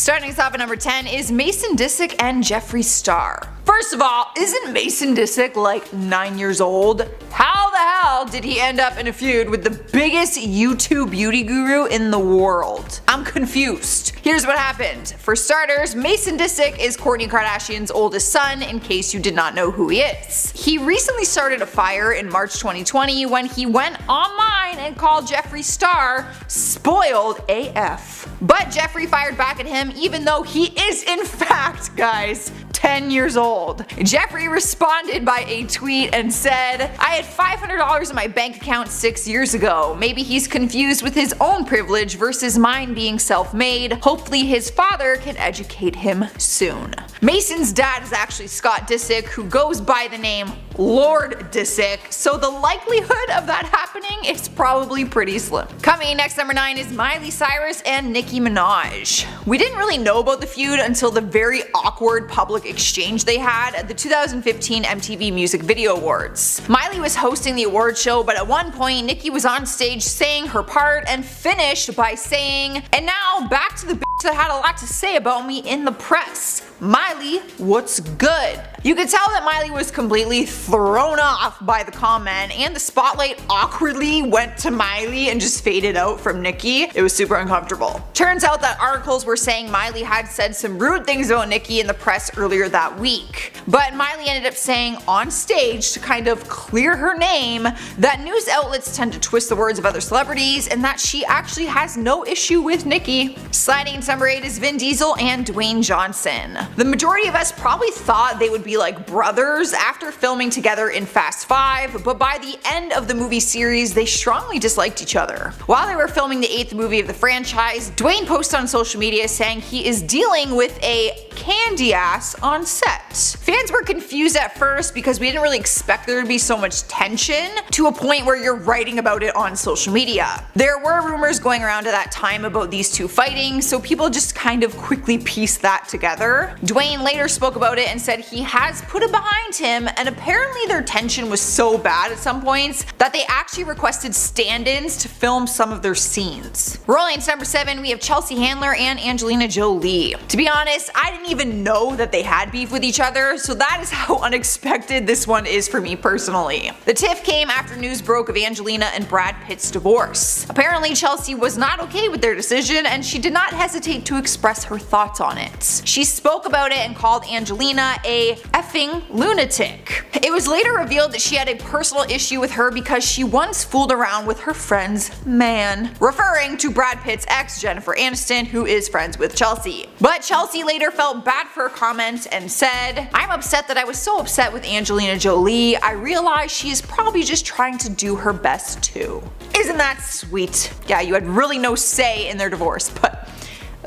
Starting us off at number 10 is Mason Disick and Jeffree Star. First of all, isn't Mason Disick like 9 years old? How the hell did he end up in a feud with the biggest YouTube beauty guru in the world? I'm confused. Here's what happened. For starters, Mason Disick is Kourtney Kardashian's oldest son, in case you did not know who he is. He recently started a fire in March 2020 when he went online and called Jeffree Star spoiled AF. But Jeffree fired back at him even though he is in fact, guys, 10 years old. Jeffree responded by a tweet and said, "I had $500 in my bank account 6 years ago. Maybe he's confused with his own privilege versus mine being self-made. Hopefully his father can educate him soon." Mason's dad is actually Scott Disick, who goes by the name Lord Disick, so the likelihood of that happening is probably pretty slim. Coming in next, number 9 is Miley Cyrus and Nicki Minaj. We didn't really know about the feud until the very awkward public exchange they had at the 2015 MTV Music Video Awards. Miley was hosting the award show, but at one point Nicki was on stage saying her part and finished by saying, "And now back to the bitch that had a lot to say about me in the press. Miley, what's good?" You could tell that Miley was completely thrown off by the comment, and the spotlight awkwardly went to Miley and just faded out from Nicki. It was super uncomfortable. Turns out that articles were saying Miley had said some rude things about Nicki in the press earlier that week. But Miley ended up saying on stage, to kind of clear her name, that news outlets tend to twist the words of other celebrities and that she actually has no issue with Nicki. Sliding into number 8 is Vin Diesel and Dwayne Johnson. The majority of us probably thought they would be like brothers after filming together in Fast 5, but by the end of the movie series they strongly disliked each other. While they were filming the 8th movie of the franchise, Dwayne posted on social media saying he is dealing with a candy ass on set. Fans were confused at first because we didn't really expect there to be so much tension to a point where you're writing about it on social media. There were rumors going around at that time about these two fighting, so people just kind of quickly pieced that together. Dwayne later spoke about it and said he has put it behind him, and apparently their tension was so bad at some points that they actually requested stand-ins to film some of their scenes. Rolling to number 7, we have Chelsea Handler and Angelina Jolie. To be honest, I didn't even know that they had beef with each other, so that is how unexpected this one is for me personally. The tiff came after news broke of Angelina and Brad Pitt's divorce. Apparently Chelsea was not okay with their decision, and she did not hesitate to express her thoughts on it. She spoke about it and called Angelina a effing lunatic. It was later revealed that she had a personal issue with her because she once fooled around with her friend's man, referring to Brad Pitt's ex Jennifer Aniston, who is friends with Chelsea. But Chelsea later felt bad for her comment and said, "I'm upset that I was so upset with Angelina Jolie. I realize she is probably just trying to do her best too." Isn't that sweet? Yeah, you had really no say in their divorce, but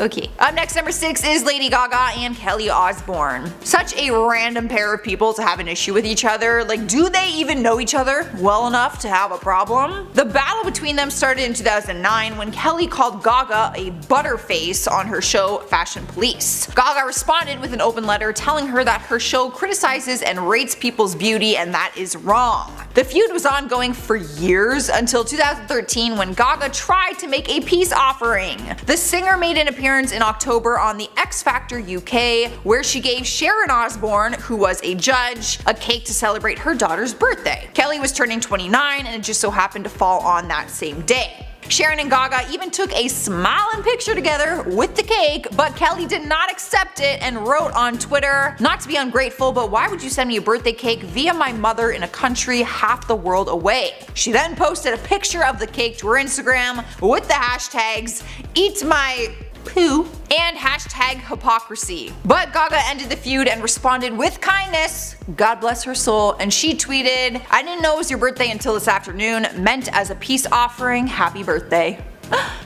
okay. Up next, number 6 is Lady Gaga and Kelly Osbourne. Such a random pair of people to have an issue with each other. Like, do they even know each other well enough to have a problem? The battle between them started in 2009 when Kelly called Gaga a butterface on her show Fashion Police. Gaga responded with an open letter telling her that her show criticizes and rates people's beauty and that is wrong. The feud was ongoing for years until 2013 when Gaga tried to make a peace offering. The singer made an appearance in October on the X Factor UK, where she gave Sharon Osbourne, who was a judge, a cake to celebrate her daughter's birthday. Kelly was turning 29 and it just so happened to fall on that same day. Sharon and Gaga even took a smiling picture together with the cake, but Kelly did not accept it and wrote on Twitter, "Not to be ungrateful, but why would you send me a birthday cake via my mother in a country half the world away?" She then posted a picture of the cake to her Instagram with the hashtags "Eat my poo" and hashtag hypocrisy. But Gaga ended the feud and responded with kindness, God bless her soul, and she tweeted, "I didn't know it was your birthday until this afternoon, meant as a peace offering, happy birthday."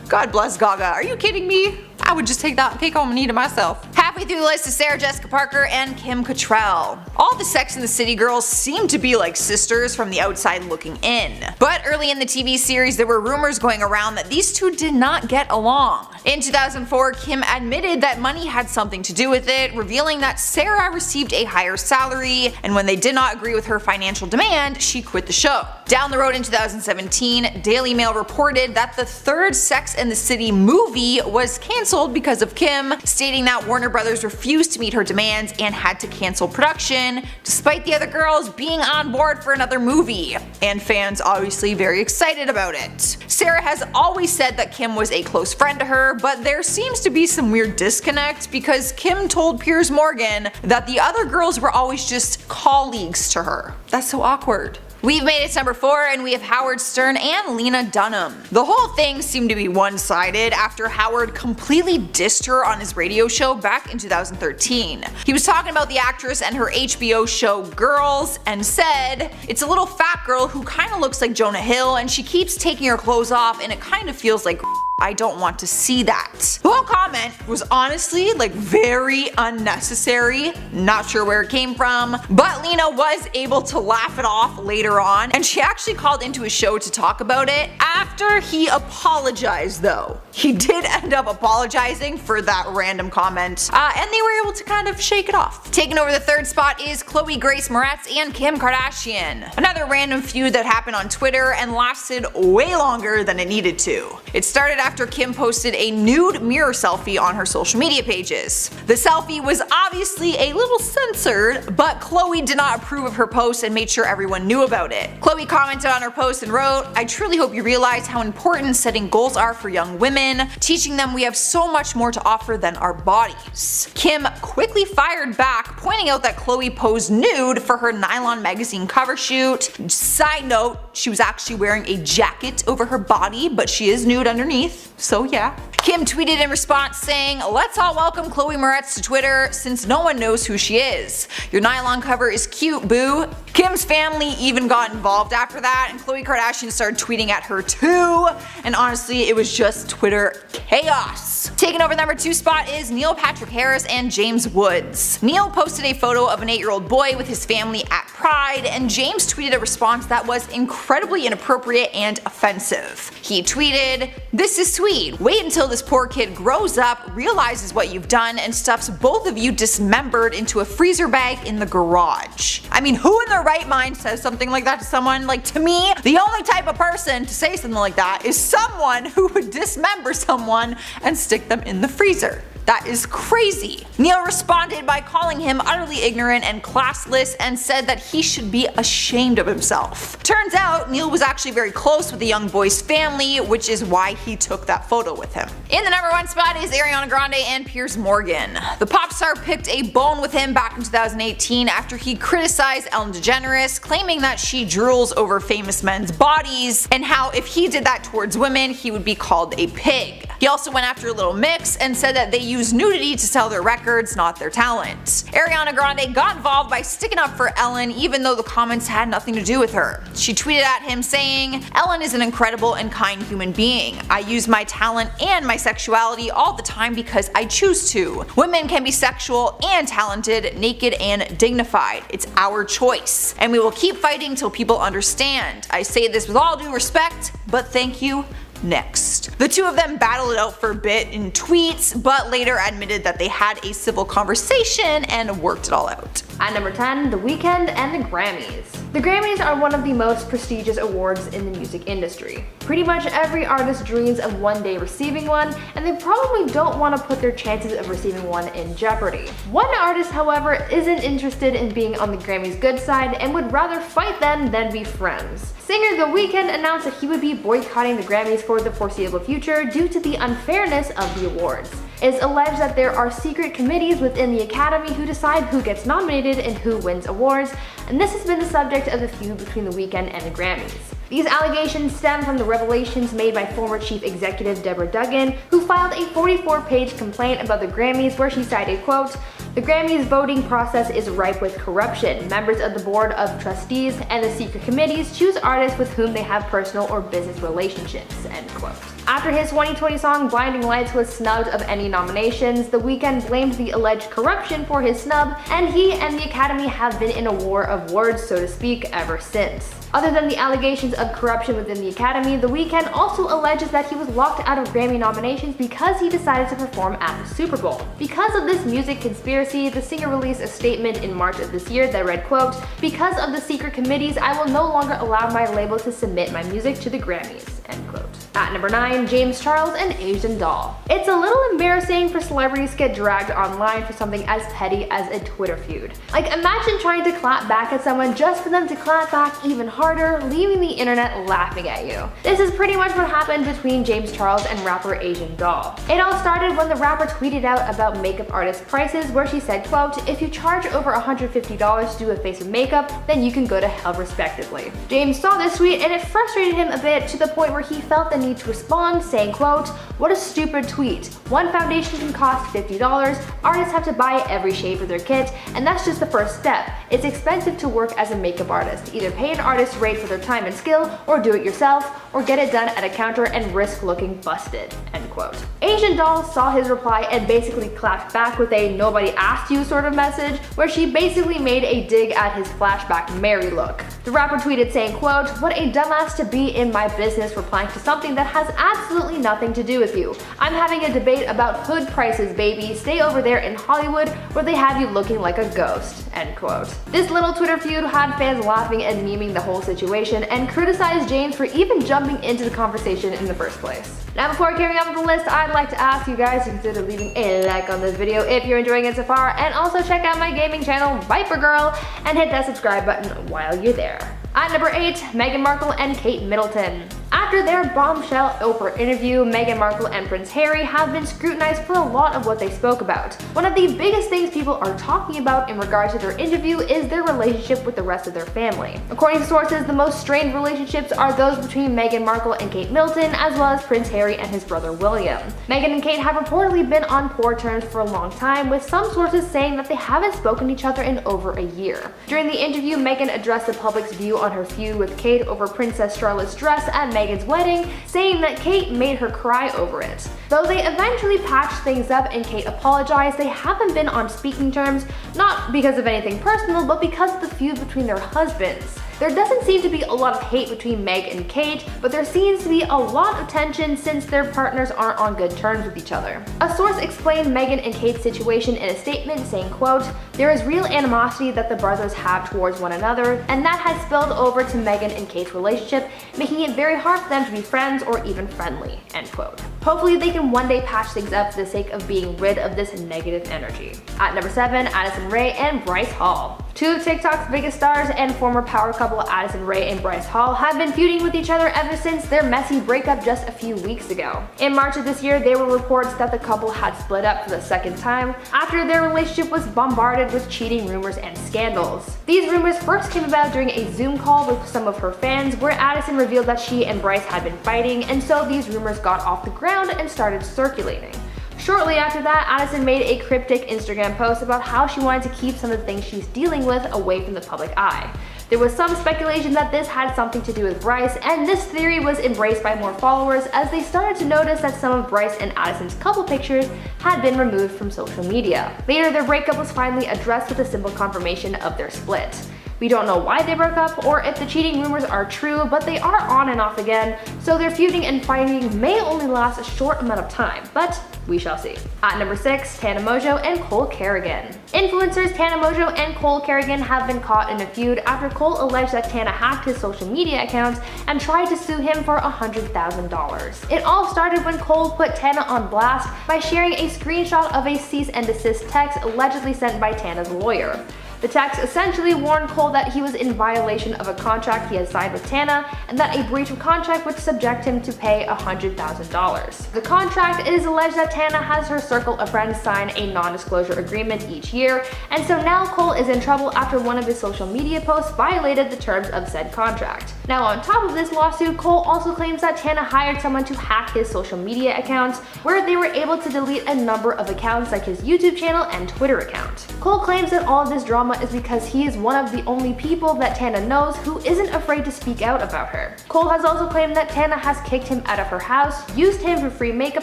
God bless Gaga, are you kidding me? I would just take that cake home and eat it myself. Half Halfway through the list is Sarah Jessica Parker and Kim Cattrall. All the Sex and the City girls seem to be like sisters from the outside looking in. But early in the TV series there were rumors going around that these two did not get along. In 2004, Kim admitted that money had something to do with it, revealing that Sarah received a higher salary, and when they did not agree with her financial demand, she quit the show. Down the road in 2017, Daily Mail reported that the third Sex and the City movie was cancelled because of Kim, stating that Warner Brothers refused to meet her demands and had to cancel production, despite the other girls being on board for another movie, and fans obviously very excited about it. Sarah has always said that Kim was a close friend to her, but there seems to be some weird disconnect because Kim told Piers Morgan that the other girls were always just colleagues to her. That's so awkward. We've made it to number 4 and we have Howard Stern and Lena Dunham. The whole thing seemed to be one-sided after Howard completely dissed her on his radio show back in 2013. He was talking about the actress and her HBO show Girls and said, "It's a little fat girl who kinda looks like Jonah Hill and she keeps taking her clothes off and it kinda feels like I don't want to see that." The whole comment was honestly like very unnecessary, not sure where it came from, but Lena was able to laugh it off later on, and she actually called into his show to talk about it after he apologized though. He did end up apologizing for that random comment, and they were able to kind of shake it off. Taking over the third spot is Chloe Grace Moretz and Kim Kardashian. Another random feud that happened on Twitter and lasted way longer than it needed to. It started after Kim posted a nude mirror selfie on her social media pages. The selfie was obviously a little censored, but Chloe did not approve of her post and made sure everyone knew about it. Chloe commented on her post and wrote, "I truly hope you realize how important setting goals are for young women, teaching them we have so much more to offer than our bodies." Kim quickly fired back, pointing out that Chloe posed nude for her Nylon magazine cover shoot. Side note, she was actually wearing a jacket over her body, but she is nude underneath, so yeah. Kim tweeted in response saying, "Let's all welcome Chloe Moretz to Twitter since no one knows who she is. Your nylon cover is cute, boo." Kim's family even got involved after that, and Khloe Kardashian started tweeting at her too, and honestly it was just Twitter chaos. Taking over the number 2 spot is Neil Patrick Harris and James Woods. Neil posted a photo of an 8-year-old boy with his family at Pride, and James tweeted a response that was incredibly inappropriate and offensive. He tweeted, "This is sweet. Wait until this poor kid grows up, realizes what you've done, and stuffs both of you dismembered into a freezer bag in the garage." I mean, who in their right mind says something like that to someone? Like, to me, the only type of person to say something like that is someone who would dismember someone and stick them in the freezer. That is crazy. Neil responded by calling him utterly ignorant and classless and said that he should be ashamed of himself. Turns out Neil was actually very close with the young boy's family, which is why he took that photo with him. In the number 1 spot is Ariana Grande and Piers Morgan. The pop star picked a bone with him back in 2018 after he criticized Ellen DeGeneres, claiming that she drools over famous men's bodies and how if he did that towards women he would be called a pig. He also went after Little Mix and said that they use nudity to sell their records, not their talent. Ariana Grande got involved by sticking up for Ellen even though the comments had nothing to do with her. She tweeted at him saying, "Ellen is an incredible and kind human being. I use my talent and my sexuality all the time because I choose to. Women can be sexual and talented, naked and dignified. It's our choice. And we will keep fighting till people understand. I say this with all due respect, but thank you. Next." The two of them battled it out for a bit in tweets, but later admitted that they had a civil conversation and worked it all out. At number 10, The Weeknd and the Grammys. The Grammys are one of the most prestigious awards in the music industry. Pretty much every artist dreams of one day receiving one, and they probably don't want to put their chances of receiving one in jeopardy. One artist, however, isn't interested in being on the Grammys' good side and would rather fight them than be friends. Singer The Weeknd announced that he would be boycotting the Grammys for the foreseeable future due to the unfairness of the awards. It's alleged that there are secret committees within the Academy who decide who gets nominated and who wins awards, and this has been the subject of the feud between The Weeknd and the Grammys. These allegations stem from the revelations made by former chief executive Deborah Duggan, who filed a 44-page complaint about the Grammys where she cited, quote, "The Grammys voting process is ripe with corruption. Members of the board of trustees and the secret committees choose artists with whom they have personal or business relationships," end quote. After his 2020 song Blinding Lights was snubbed of any nominations, The Weeknd blamed the alleged corruption for his snub, and he and the Academy have been in a war of words, so to speak, ever since. Other than the allegations of corruption within the Academy, The Weeknd also alleges that he was locked out of Grammy nominations because he decided to perform at the Super Bowl. Because of this music conspiracy, the singer released a statement in March of this year that read, quote, "Because of the secret committees, I will no longer allow my label to submit my music to the Grammys," end quote. At number 9, James Charles and Asian Doll. It's a little embarrassing for celebrities to get dragged online for something as petty as a Twitter feud. Like, imagine trying to clap back at someone just for them to clap back even harder, leaving the internet laughing at you. This is pretty much what happened between James Charles and rapper Asian Doll. It all started when the rapper tweeted out about makeup artist prices, where she said, quote, "If you charge over $150 to do a face of makeup, then you can go to hell respectively." James saw this tweet and it frustrated him a bit, to the point where he felt the need to respond, saying, quote, "What a stupid tweet. One foundation can cost $50, artists have to buy every shade for their kit, and that's just the first step. It's expensive to work as a makeup artist. Either pay an artist rate for their time and skill, or do it yourself, or get it done at a counter and risk looking busted," end quote. Asian Doll saw his reply and basically clapped back with a "nobody asked you" sort of message, where she basically made a dig at his flashback Mary look. The rapper tweeted saying, quote, "What a dumbass to be in my business replying to something that has absolutely nothing to do with you. I'm having a debate about hood prices, baby. Stay over there in Hollywood where they have you looking like a ghost," end quote. This little Twitter feud had fans laughing and memeing the whole situation, and criticized James for even jumping into the conversation in the first place. Now, before carrying on with the list, I'd like to ask you guys to consider leaving a like on this video if you're enjoying it so far, and also check out my gaming channel, Viper Girl, and hit that subscribe button while you're there. At number 8, Meghan Markle and Kate Middleton. After their bombshell Oprah interview, Meghan Markle and Prince Harry have been scrutinized for a lot of what they spoke about. One of the biggest things people are talking about in regards to their interview is their relationship with the rest of their family. According to sources, the most strained relationships are those between Meghan Markle and Kate Middleton, as well as Prince Harry and his brother William. Meghan and Kate have reportedly been on poor terms for a long time, with some sources saying that they haven't spoken to each other in over a year. During the interview, Meghan addressed the public's view on her feud with Kate over Princess Charlotte's dress at Meghan's wedding, saying that Kate made her cry over it. Though they eventually patched things up and Kate apologized, they haven't been on speaking terms, not because of anything personal, but because of the feud between their husbands. There doesn't seem to be a lot of hate between Meg and Kate, but there seems to be a lot of tension since their partners aren't on good terms with each other. A source explained Meghan and Kate's situation in a statement, saying, quote, "There is real animosity that the brothers have towards one another, and that has spilled over to Meghan and Kate's relationship, making it very hard for them to be friends or even friendly," end quote. Hopefully they can one day patch things up for the sake of being rid of this negative energy. At number 7, Addison Rae and Bryce Hall. Two of TikTok's biggest stars and former power couple Addison Rae and Bryce Hall have been feuding with each other ever since their messy breakup just a few weeks ago. In March of this year, there were reports that the couple had split up for the second time after their relationship was bombarded with cheating rumors and scandals. These rumors first came about during a Zoom call with some of her fans, where Addison revealed that she and Bryce had been fighting, and so these rumors got off the ground and started circulating. Shortly after that, Addison made a cryptic Instagram post about how she wanted to keep some of the things she's dealing with away from the public eye. There was some speculation that this had something to do with Bryce, and this theory was embraced by more followers as they started to notice that some of Bryce and Addison's couple pictures had been removed from social media. Later, their breakup was finally addressed with a simple confirmation of their split. We don't know why they broke up or if the cheating rumors are true, but they are on and off again, so their feuding and fighting may only last a short amount of time, but we shall see. At number 6, Tana Mongeau and Cole Kerrigan. Influencers Tana Mongeau and Cole Kerrigan have been caught in a feud after Cole alleged that Tana hacked his social media accounts and tried to sue him for $100,000. It all started when Cole put Tana on blast by sharing a screenshot of a cease and desist text allegedly sent by Tana's lawyer. The text essentially warned Cole that he was in violation of a contract he had signed with Tana, and that a breach of contract would subject him to pay $100,000. The contract, it is alleged that Tana has her circle of friends sign a non-disclosure agreement each year, and so now Cole is in trouble after one of his social media posts violated the terms of said contract. Now, on top of this lawsuit, Cole also claims that Tana hired someone to hack his social media accounts, where they were able to delete a number of accounts like his YouTube channel and Twitter account. Cole claims that all of this drama drama is because he is one of the only people that Tana knows who isn't afraid to speak out about her. Cole has also claimed that Tana has kicked him out of her house, used him for free makeup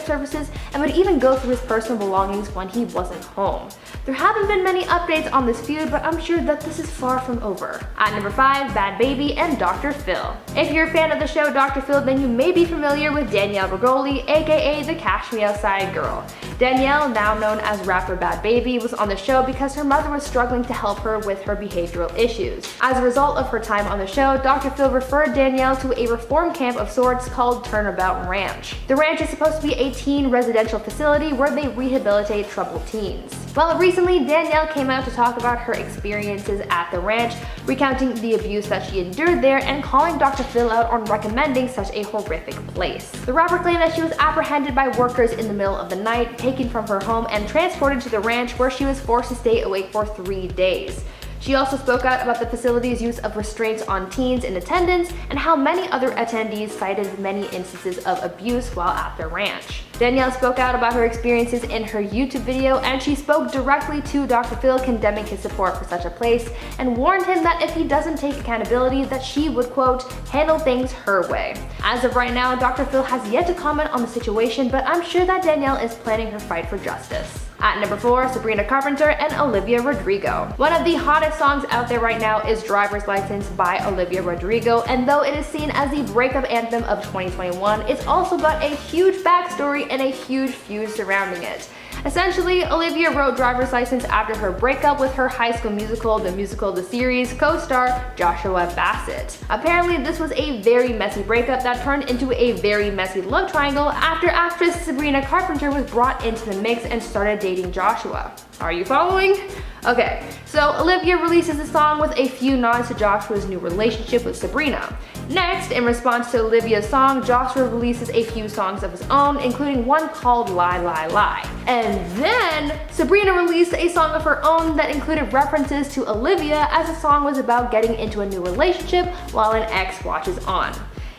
services, and would even go through his personal belongings when he wasn't home. There haven't been many updates on this feud, but I'm sure that this is far from over. At number 5, Bad Baby and Dr. Phil. If you're a fan of the show Dr. Phil, then you may be familiar with Danielle Bregoli, aka the Cash Me Outside girl. Danielle, now known as rapper Bad Baby, was on the show because her mother was struggling to help her with her behavioral issues. As a result of her time on the show, Dr. Phil referred Danielle to a reform camp of sorts called Turnabout Ranch. The ranch is supposed to be a teen residential facility where they rehabilitate troubled teens. Well, recently Danielle came out to talk about her experiences at the ranch, recounting the abuse that she endured there and calling Dr. Phil out on recommending such a horrific place. The rapper claimed that she was apprehended by workers in the middle of the night, taken from her home and transported to the ranch where she was forced to stay awake for 3 days. She also spoke out about the facility's use of restraints on teens in attendance and how many other attendees cited many instances of abuse while at the ranch. Danielle spoke out about her experiences in her YouTube video, and she spoke directly to Dr. Phil, condemning his support for such a place and warned him that if he doesn't take accountability, that she would, quote, handle things her way. As of right now, Dr. Phil has yet to comment on the situation, but I'm sure that Danielle is planning her fight for justice. At number 4, Sabrina Carpenter and Olivia Rodrigo. One of the hottest songs out there right now is Driver's License by Olivia Rodrigo, and though it is seen as the breakup anthem of 2021, it's also got a huge backstory and a huge feud surrounding it. Essentially, Olivia wrote Driver's License after her breakup with her High School Musical, the series co-star Joshua Bassett. Apparently, this was a very messy breakup that turned into a very messy love triangle after actress Sabrina Carpenter was brought into the mix and started dating Joshua. Are you following? Okay, so Olivia releases a song with a few nods to Joshua's new relationship with Sabrina. Next, in response to Olivia's song, Joshua releases a few songs of his own, including one called Lie Lie Lie. And then, Sabrina released a song of her own that included references to Olivia, as the song was about getting into a new relationship while an ex watches on.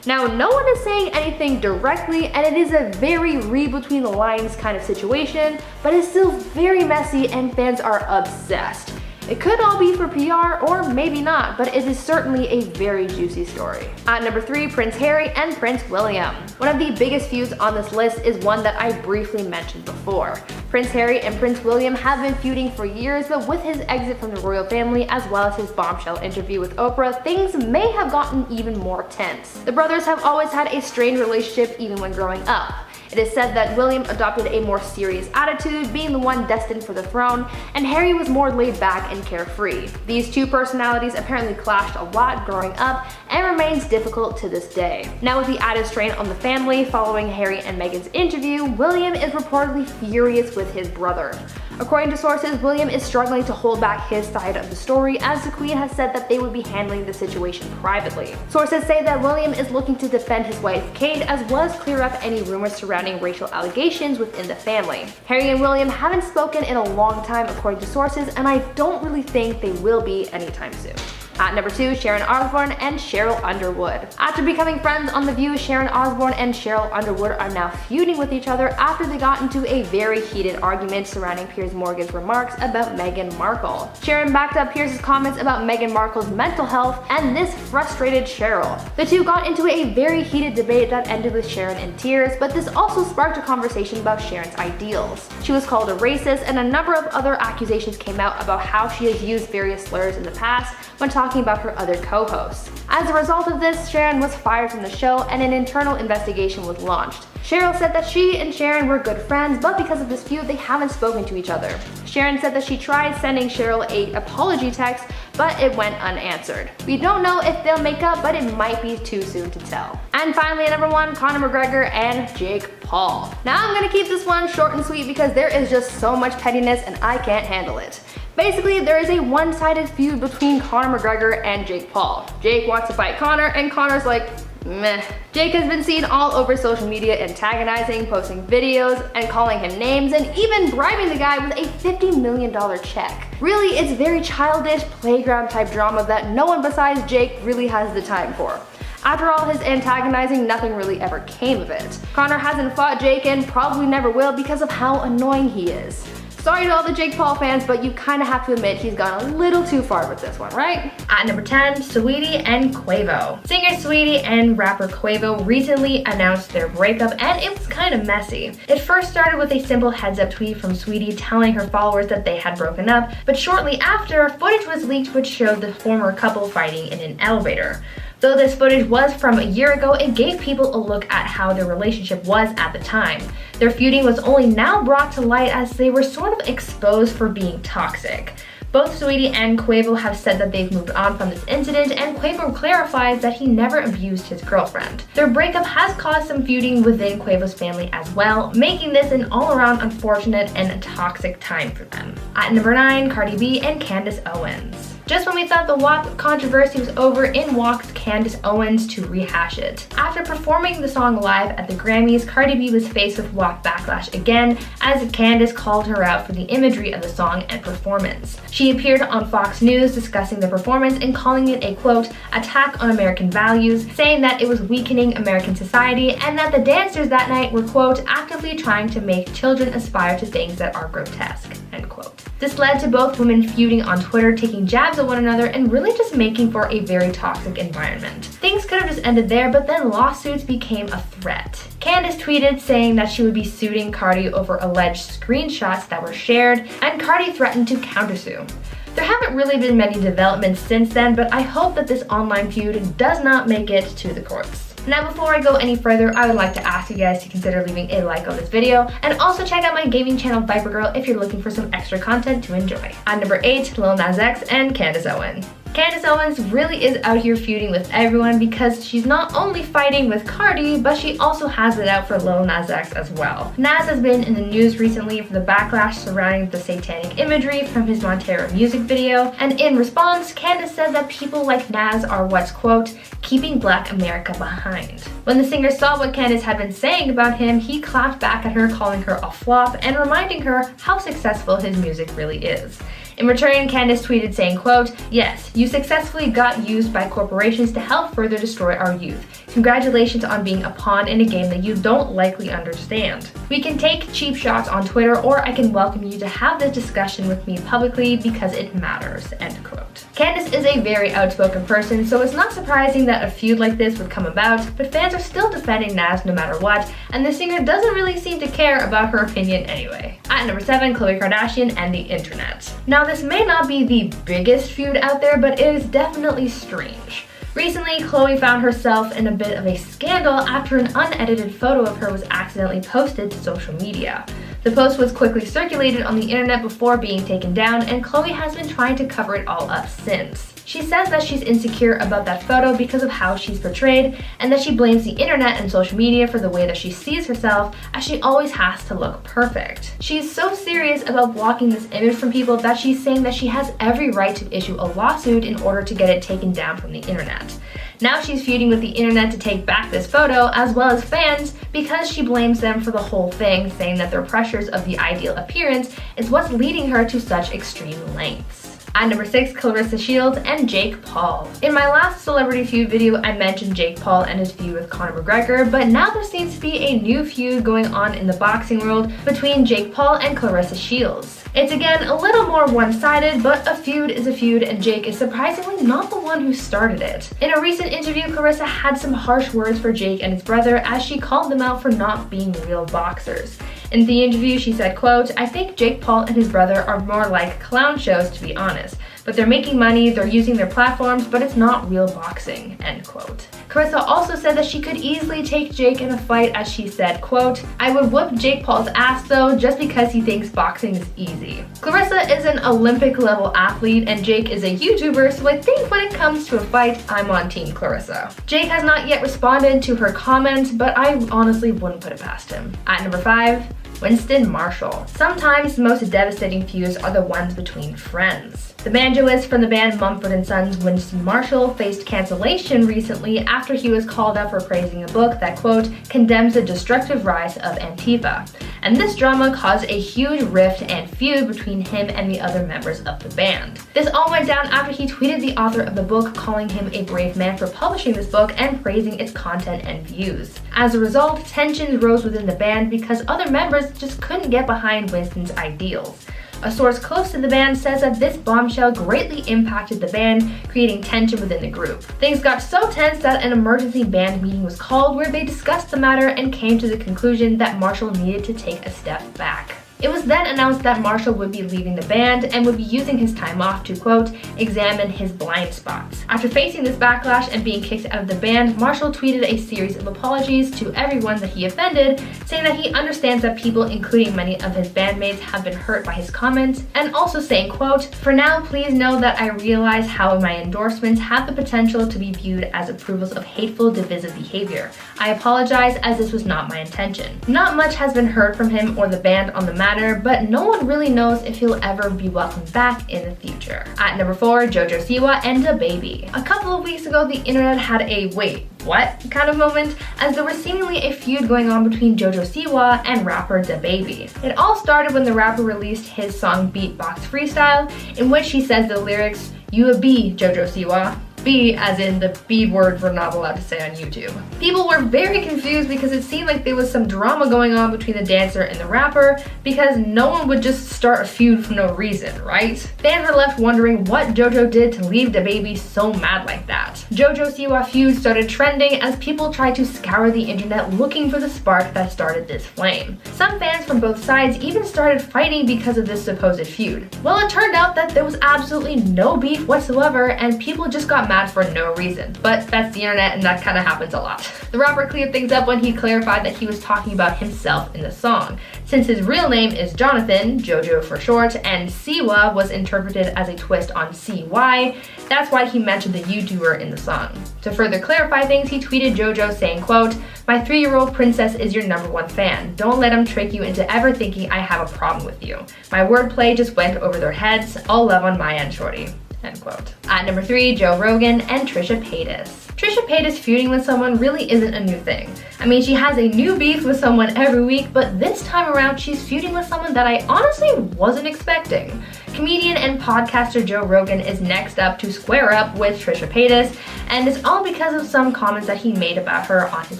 Now, no one is saying anything directly, and it is a very read between the lines kind of situation, but it's still very messy and fans are obsessed. It could all be for PR or maybe not, but it is certainly a very juicy story. At number 3, Prince Harry and Prince William. One of the biggest feuds on this list is one that I briefly mentioned before. Prince Harry and Prince William have been feuding for years, but with his exit from the royal family as well as his bombshell interview with Oprah, things may have gotten even more tense. The brothers have always had a strained relationship even when growing up. It is said that William adopted a more serious attitude, being the one destined for the throne, and Harry was more laid back and carefree. These two personalities apparently clashed a lot growing up and remains difficult to this day. Now, with the added strain on the family following Harry and Meghan's interview, William is reportedly furious with his brother. According to sources, William is struggling to hold back his side of the story, as the Queen has said that they would be handling the situation privately. Sources say that William is looking to defend his wife Kate, as well as clear up any rumors surrounding racial allegations within the family. Harry and William haven't spoken in a long time according to sources, and I don't really think they will be anytime soon. At number 2, Sharon Osbourne and Cheryl Underwood. After becoming friends on The View, Sharon Osbourne and Cheryl Underwood are now feuding with each other after they got into a very heated argument surrounding Piers Morgan's remarks about Meghan Markle. Sharon backed up Piers' comments about Meghan Markle's mental health, and this frustrated Cheryl. The two got into a very heated debate that ended with Sharon in tears, but this also sparked a conversation about Sharon's ideals. She was called a racist, and a number of other accusations came out about how she has used various slurs in the past when talking about her other co-hosts. As a result of this, Sharon was fired from the show and an internal investigation was launched. Cheryl said that she and Sharon were good friends, but because of this feud, they haven't spoken to each other. Sharon said that she tried sending Cheryl an apology text, but it went unanswered. We don't know if they'll make up, but it might be too soon to tell. And finally, at number 1, Conor McGregor and Jake Paul. Now I'm gonna keep this one short and sweet because there is just so much pettiness and I can't handle it. Basically, there is a one-sided feud between Conor McGregor and Jake Paul. Jake wants to fight Conor, and Conor's like, meh. Jake has been seen all over social media antagonizing, posting videos, and calling him names, and even bribing the guy with a $50 million check. Really, it's very childish, playground-type drama that no one besides Jake really has the time for. After all his antagonizing, nothing really ever came of it. Conor hasn't fought Jake and probably never will because of how annoying he is. Sorry to all the Jake Paul fans, but you kind of have to admit he's gone a little too far with this one, right? At number 10, Saweetie and Quavo. Singer Saweetie and rapper Quavo recently announced their breakup, and it was kind of messy. It first started with a simple heads-up tweet from Saweetie telling her followers that they had broken up, but shortly after, footage was leaked which showed the former couple fighting in an elevator. Though this footage was from a year ago, it gave people a look at how their relationship was at the time. Their feuding was only now brought to light as they were sort of exposed for being toxic. Both Saweetie and Quavo have said that they've moved on from this incident, and Quavo clarifies that he never abused his girlfriend. Their breakup has caused some feuding within Quavo's family as well, making this an all-around unfortunate and toxic time for them. At number 9, Cardi B and Candace Owens. Just when we thought the WAP controversy was over, in walked Candace Owens to rehash it. After performing the song live at the Grammys, Cardi B was faced with WAP backlash again, as Candace called her out for the imagery of the song and performance. She appeared on Fox News discussing the performance and calling it a, quote, attack on American values, saying that it was weakening American society and that the dancers that night were, quote, actively trying to make children aspire to things that are grotesque, end quote. This led to both women feuding on Twitter, taking jabs at one another, and really just making for a very toxic environment. Things could have just ended there, but then lawsuits became a threat. Candace tweeted saying that she would be suing Cardi over alleged screenshots that were shared, and Cardi threatened to countersue. There haven't really been many developments since then, but I hope that this online feud does not make it to the courts. Now before I go any further, I would like to ask you guys to consider leaving a like on this video, and also check out my gaming channel Viper Girl if you're looking for some extra content to enjoy. At number 8, Lil Nas X and Candace Owens. Candace Owens really is out here feuding with everyone because she's not only fighting with Cardi, but she also has it out for Lil Nas X as well. Nas has been in the news recently for the backlash surrounding the satanic imagery from his Montero music video, and in response, Candace said that people like Nas are what's, quote, keeping Black America behind. When the singer saw what Candace had been saying about him, he clapped back at her, calling her a flop and reminding her how successful his music really is. In return, Candace tweeted saying, quote, yes, you successfully got used by corporations to help further destroy our youth. Congratulations on being a pawn in a game that you don't likely understand. We can take cheap shots on Twitter, or I can welcome you to have this discussion with me publicly because it matters, end quote. Candace is a very outspoken person, so it's not surprising that a feud like this would come about, but fans are still defending Nas no matter what, and the singer doesn't really seem to care about her opinion anyway. At number 7, Khloe Kardashian and the internet. Now this may not be the biggest feud out there, but it is definitely strange. Recently, Khloe found herself in a bit of a scandal after an unedited photo of her was accidentally posted to social media. The post was quickly circulated on the internet before being taken down, and Khloe has been trying to cover it all up since. She says that she's insecure about that photo because of how she's portrayed, and that she blames the internet and social media for the way that she sees herself, as she always has to look perfect. She's so serious about blocking this image from people that she's saying that she has every right to issue a lawsuit in order to get it taken down from the internet. Now she's feuding with the internet to take back this photo, as well as fans, because she blames them for the whole thing, saying that their pressures of the ideal appearance is what's leading her to such extreme lengths. At number 6, Clarissa Shields and Jake Paul. In my last celebrity feud video, I mentioned Jake Paul and his feud with Conor McGregor, but now there seems to be a new feud going on in the boxing world between Jake Paul and Clarissa Shields. It's again a little more one-sided, but a feud is a feud, and Jake is surprisingly not the one who started it. In a recent interview, Clarissa had some harsh words for Jake and his brother as she called them out for not being real boxers. In the interview, she said, quote, I think Jake Paul and his brother are more like clown shows, to be honest. But they're making money, they're using their platforms, but it's not real boxing, end quote. Clarissa also said that she could easily take Jake in a fight, as she said, quote, I would whoop Jake Paul's ass though, just because he thinks boxing is easy. Clarissa is an Olympic level athlete and Jake is a YouTuber, so I think when it comes to a fight, I'm on Team Clarissa. Jake has not yet responded to her comments, but I honestly wouldn't put it past him. At number 5, Winston Marshall. Sometimes the most devastating feuds are the ones between friends. The banjoist from the band Mumford & Sons, Winston Marshall, faced cancellation recently after he was called out for praising a book that, quote, condemns the destructive rise of Antifa. and this drama caused a huge rift and feud between him and the other members of the band. This all went down after he tweeted the author of the book, calling him a brave man for publishing this book and praising its content and views. As a result, tensions rose within the band because other members just couldn't get behind Winston's ideals. A source close to the band says that this bombshell greatly impacted the band, creating tension within the group. Things got so tense that an emergency band meeting was called where they discussed the matter and came to the conclusion that Marshall needed to take a step back. It was then announced that Marshall would be leaving the band and would be using his time off to, quote, examine his blind spots. After facing this backlash and being kicked out of the band, Marshall tweeted a series of apologies to everyone that he offended, saying that he understands that people, including many of his bandmates, have been hurt by his comments, and also saying, quote, for now, please know that I realize how my endorsements have the potential to be viewed as approvals of hateful, divisive behavior. I apologize, as this was not my intention. Not much has been heard from him or the band on the matter, but no one really knows if he'll ever be welcomed back in the future. At number 4, JoJo Siwa and DaBaby. A couple of weeks ago, the internet had a wait, what kind of moment, as there was seemingly a feud going on between JoJo Siwa and rapper DaBaby. It all started when the rapper released his song Beatbox Freestyle, in which he says the lyrics, "You a B, JoJo Siwa." B as in the B word we're not allowed to say on YouTube. People were very confused because it seemed like there was some drama going on between the dancer and the rapper, because no one would just start a feud for no reason, right? Fans were left wondering what JoJo did to leave DaBaby so mad like that. JoJo Siwa feud started trending as people tried to scour the internet looking for the spark that started this flame. Some fans from both sides even started fighting because of this supposed feud. Well, it turned out that there was absolutely no beef whatsoever and people just got mad for no reason. But that's the internet and that kind of happens a lot. The rapper cleared things up when he clarified that he was talking about himself in the song. Since his real name is Jonathan, JoJo for short, and Siwa was interpreted as a twist on CY, that's why he mentioned the YouTuber in the song. To further clarify things, he tweeted JoJo saying, quote, my 3-year-old princess is your #1 fan. Don't let him trick you into ever thinking I have a problem with you. My wordplay just went over their heads. All love on my end, shorty. End quote. At number 3, Joe Rogan and Trisha Paytas. Trisha Paytas feuding with someone really isn't a new thing. I mean, she has a new beef with someone every week, but this time around she's feuding with someone that I honestly wasn't expecting. Comedian and podcaster Joe Rogan is next up to square up with Trisha Paytas, and it's all because of some comments that he made about her on his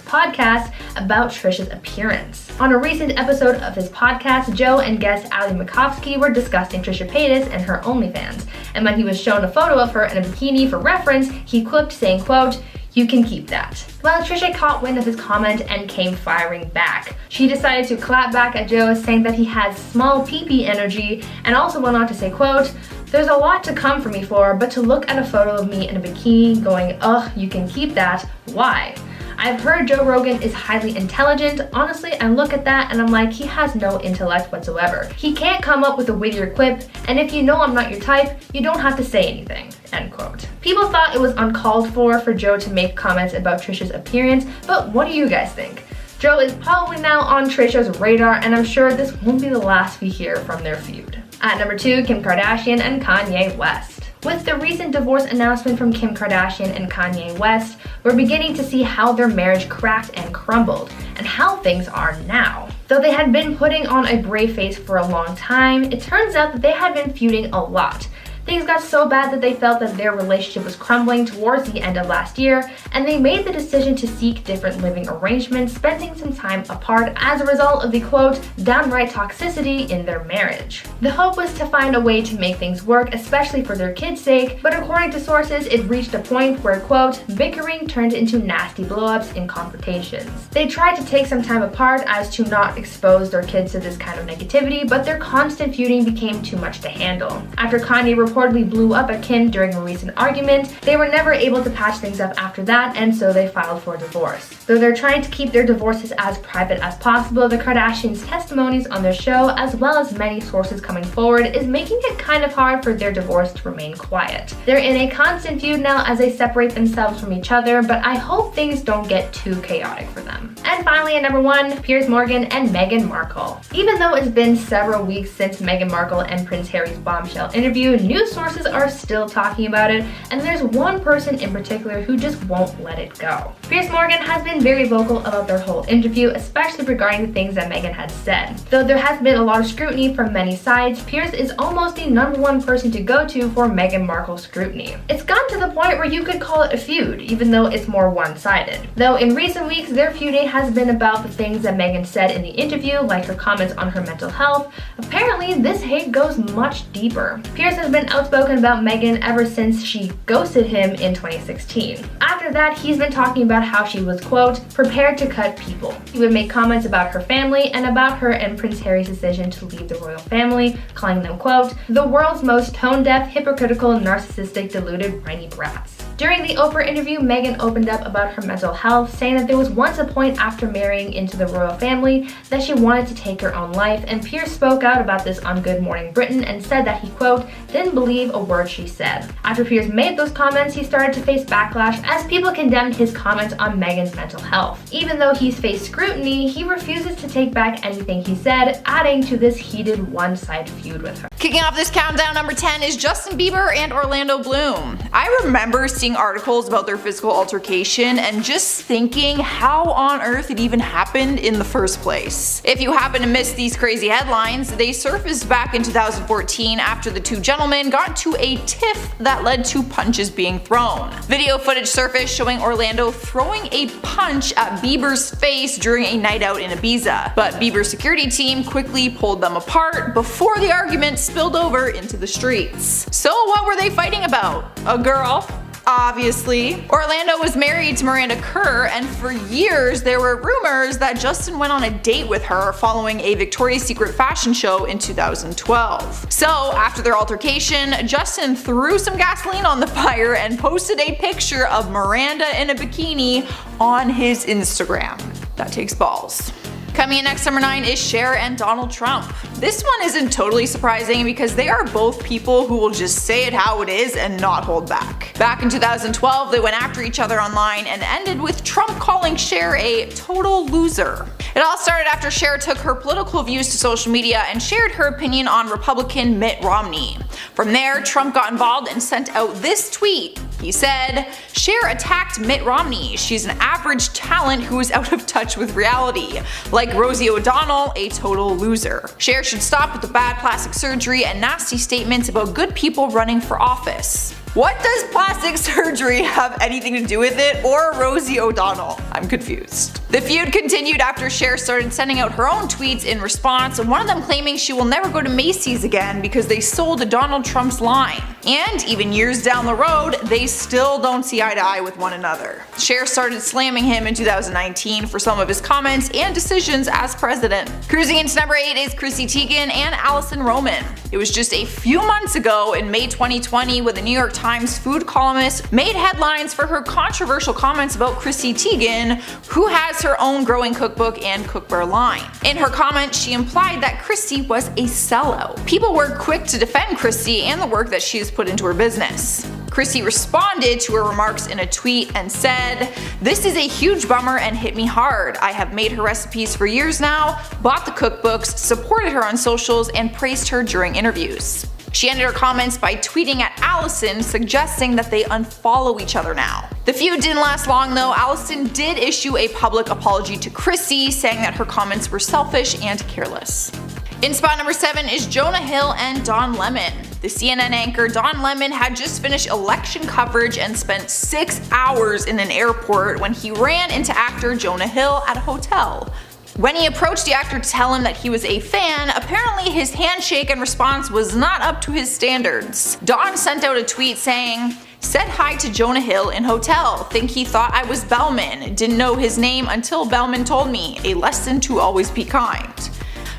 podcast about Trisha's appearance. On a recent episode of his podcast, Joe and guest Ali Makovsky were discussing Trisha Paytas and her OnlyFans, and when he was shown a photo of her in a bikini for reference, he quipped saying, quote, you can keep that. Well, Trisha caught wind of his comment and came firing back. She decided to clap back at Joe, saying that he has small pee-pee energy, and also went on to say, quote, there's a lot to come for me for, but to look at a photo of me in a bikini going, ugh, you can keep that, why? I've heard Joe Rogan is highly intelligent. Honestly, I look at that and I'm like, he has no intellect whatsoever. He can't come up with a wittier quip, and if you know I'm not your type, you don't have to say anything. End quote. People thought it was uncalled for Joe to make comments about Trisha's appearance, but what do you guys think? Joe is probably now on Trisha's radar, and I'm sure this won't be the last we hear from their feud. At number 2, Kim Kardashian and Kanye West. With the recent divorce announcement from Kim Kardashian and Kanye West, we're beginning to see how their marriage cracked and crumbled, and how things are now. Though they had been putting on a brave face for a long time, it turns out that they had been feuding a lot. Things got so bad that they felt that their relationship was crumbling towards the end of last year, and they made the decision to seek different living arrangements, spending some time apart as a result of the, quote, downright toxicity in their marriage. The hope was to find a way to make things work, especially for their kids' sake, but according to sources, it reached a point where, quote, bickering turned into nasty blow-ups and confrontations. They tried to take some time apart as to not expose their kids to this kind of negativity, but their constant feuding became too much to handle. After Kanye reportedly blew up at Kim during a recent argument, they were never able to patch things up after that, and so they filed for divorce. Though they're trying to keep their divorces as private as possible, the Kardashians' testimonies on their show, as well as many sources coming forward, is making it kind of hard for their divorce to remain quiet. They're in a constant feud now as they separate themselves from each other, but I hope things don't get too chaotic for them. And finally, at number 1, Piers Morgan and Meghan Markle. Even though it's been several weeks since Meghan Markle and Prince Harry's bombshell interview, news news sources are still talking about it, and there's one person in particular who just won't let it go. Piers Morgan has been very vocal about their whole interview, especially regarding the things that Meghan had said. Though there has been a lot of scrutiny from many sides, Piers is almost the #1 person to go to for Meghan Markle scrutiny. It's gotten to the point where you could call it a feud, even though it's more one-sided. Though in recent weeks, their feuding has been about the things that Meghan said in the interview, like her comments on her mental health. Apparently, this hate goes much deeper. Piers has been outspoken about Meghan ever since she ghosted him in 2016. After that, he's been talking about how she was, quote, prepared to cut people. He would make comments about her family and about her and Prince Harry's decision to leave the royal family, calling them, quote, the world's most tone-deaf, hypocritical, narcissistic, deluded, whiny brats. During the Oprah interview, Meghan opened up about her mental health, saying that there was once a point after marrying into the royal family that she wanted to take her own life, and Piers spoke out about this on Good Morning Britain and said that he, quote, didn't believe a word she said. After Piers made those comments, he started to face backlash as people condemned his comments on Meghan's mental health. Even though he's faced scrutiny, he refuses to take back anything he said, adding to this heated one-side feud with her. Kicking off this countdown, number 10 is Justin Bieber and Orlando Bloom. I remember seeing articles about their physical altercation and just thinking how on earth it even happened in the first place. If you happen to miss these crazy headlines, they surfaced back in 2014 after the two gentlemen got to a tiff that led to punches being thrown. Video footage surfaced showing Orlando throwing a punch at Bieber's face during a night out in Ibiza, but Bieber's security team quickly pulled them apart before the argument spilled over into the streets. So what were they fighting about? A girl? Obviously. Orlando was married to Miranda Kerr, and for years there were rumors that Justin went on a date with her following a Victoria's Secret fashion show in 2012. So after their altercation, Justin threw some gasoline on the fire and posted a picture of Miranda in a bikini on his Instagram. That takes balls. Coming in next, number 9 is Cher and Donald Trump. This one isn't totally surprising because they are both people who will just say it how it is and not hold back. Back in 2012, they went after each other online and ended with Trump calling Cher a total loser. It all started after Cher took her political views to social media and shared her opinion on Republican Mitt Romney. From there, Trump got involved and sent out this tweet. He said, Cher attacked Mitt Romney. She's an average talent who is out of touch with reality. Like Rosie O'Donnell, a total loser. Cher should stop with the bad plastic surgery and nasty statements about good people running for office. What does plastic surgery have anything to do with it, or Rosie O'Donnell? I'm confused. The feud continued after Cher started sending out her own tweets in response, and one of them claiming she will never go to Macy's again because they sold Donald Trump's line. And even years down the road, they still don't see eye to eye with one another. Cher started slamming him in 2019 for some of his comments and decisions as president. Cruising into number 8 is Chrissy Teigen and Alison Roman. It was just a few months ago in May 2020 when the New York Times food columnist made headlines for her controversial comments about Chrissy Teigen, who has her own growing cookbook and cookware line. In her comment, she implied that Chrissy was a sellout. People were quick to defend Chrissy and the work that she has put into her business. Chrissy responded to her remarks in a tweet and said, "This is a huge bummer and hit me hard. I have made her recipes for years now, bought the cookbooks, supported her on socials, and praised her during interviews." She ended her comments by tweeting at Addison, suggesting that they unfollow each other now. The feud didn't last long though. Addison did issue a public apology to Chrissy, saying that her comments were selfish and careless. In spot number 7 is Jonah Hill and Don Lemon. The CNN anchor Don Lemon had just finished election coverage and spent 6 hours in an airport when he ran into actor Jonah Hill at a hotel. When he approached the actor to tell him that he was a fan, apparently his handshake and response was not up to his standards. Don sent out a tweet saying, "Said hi to Jonah Hill in hotel. Think he thought I was Bellman. Didn't know his name until Bellman told me. A lesson to always be kind."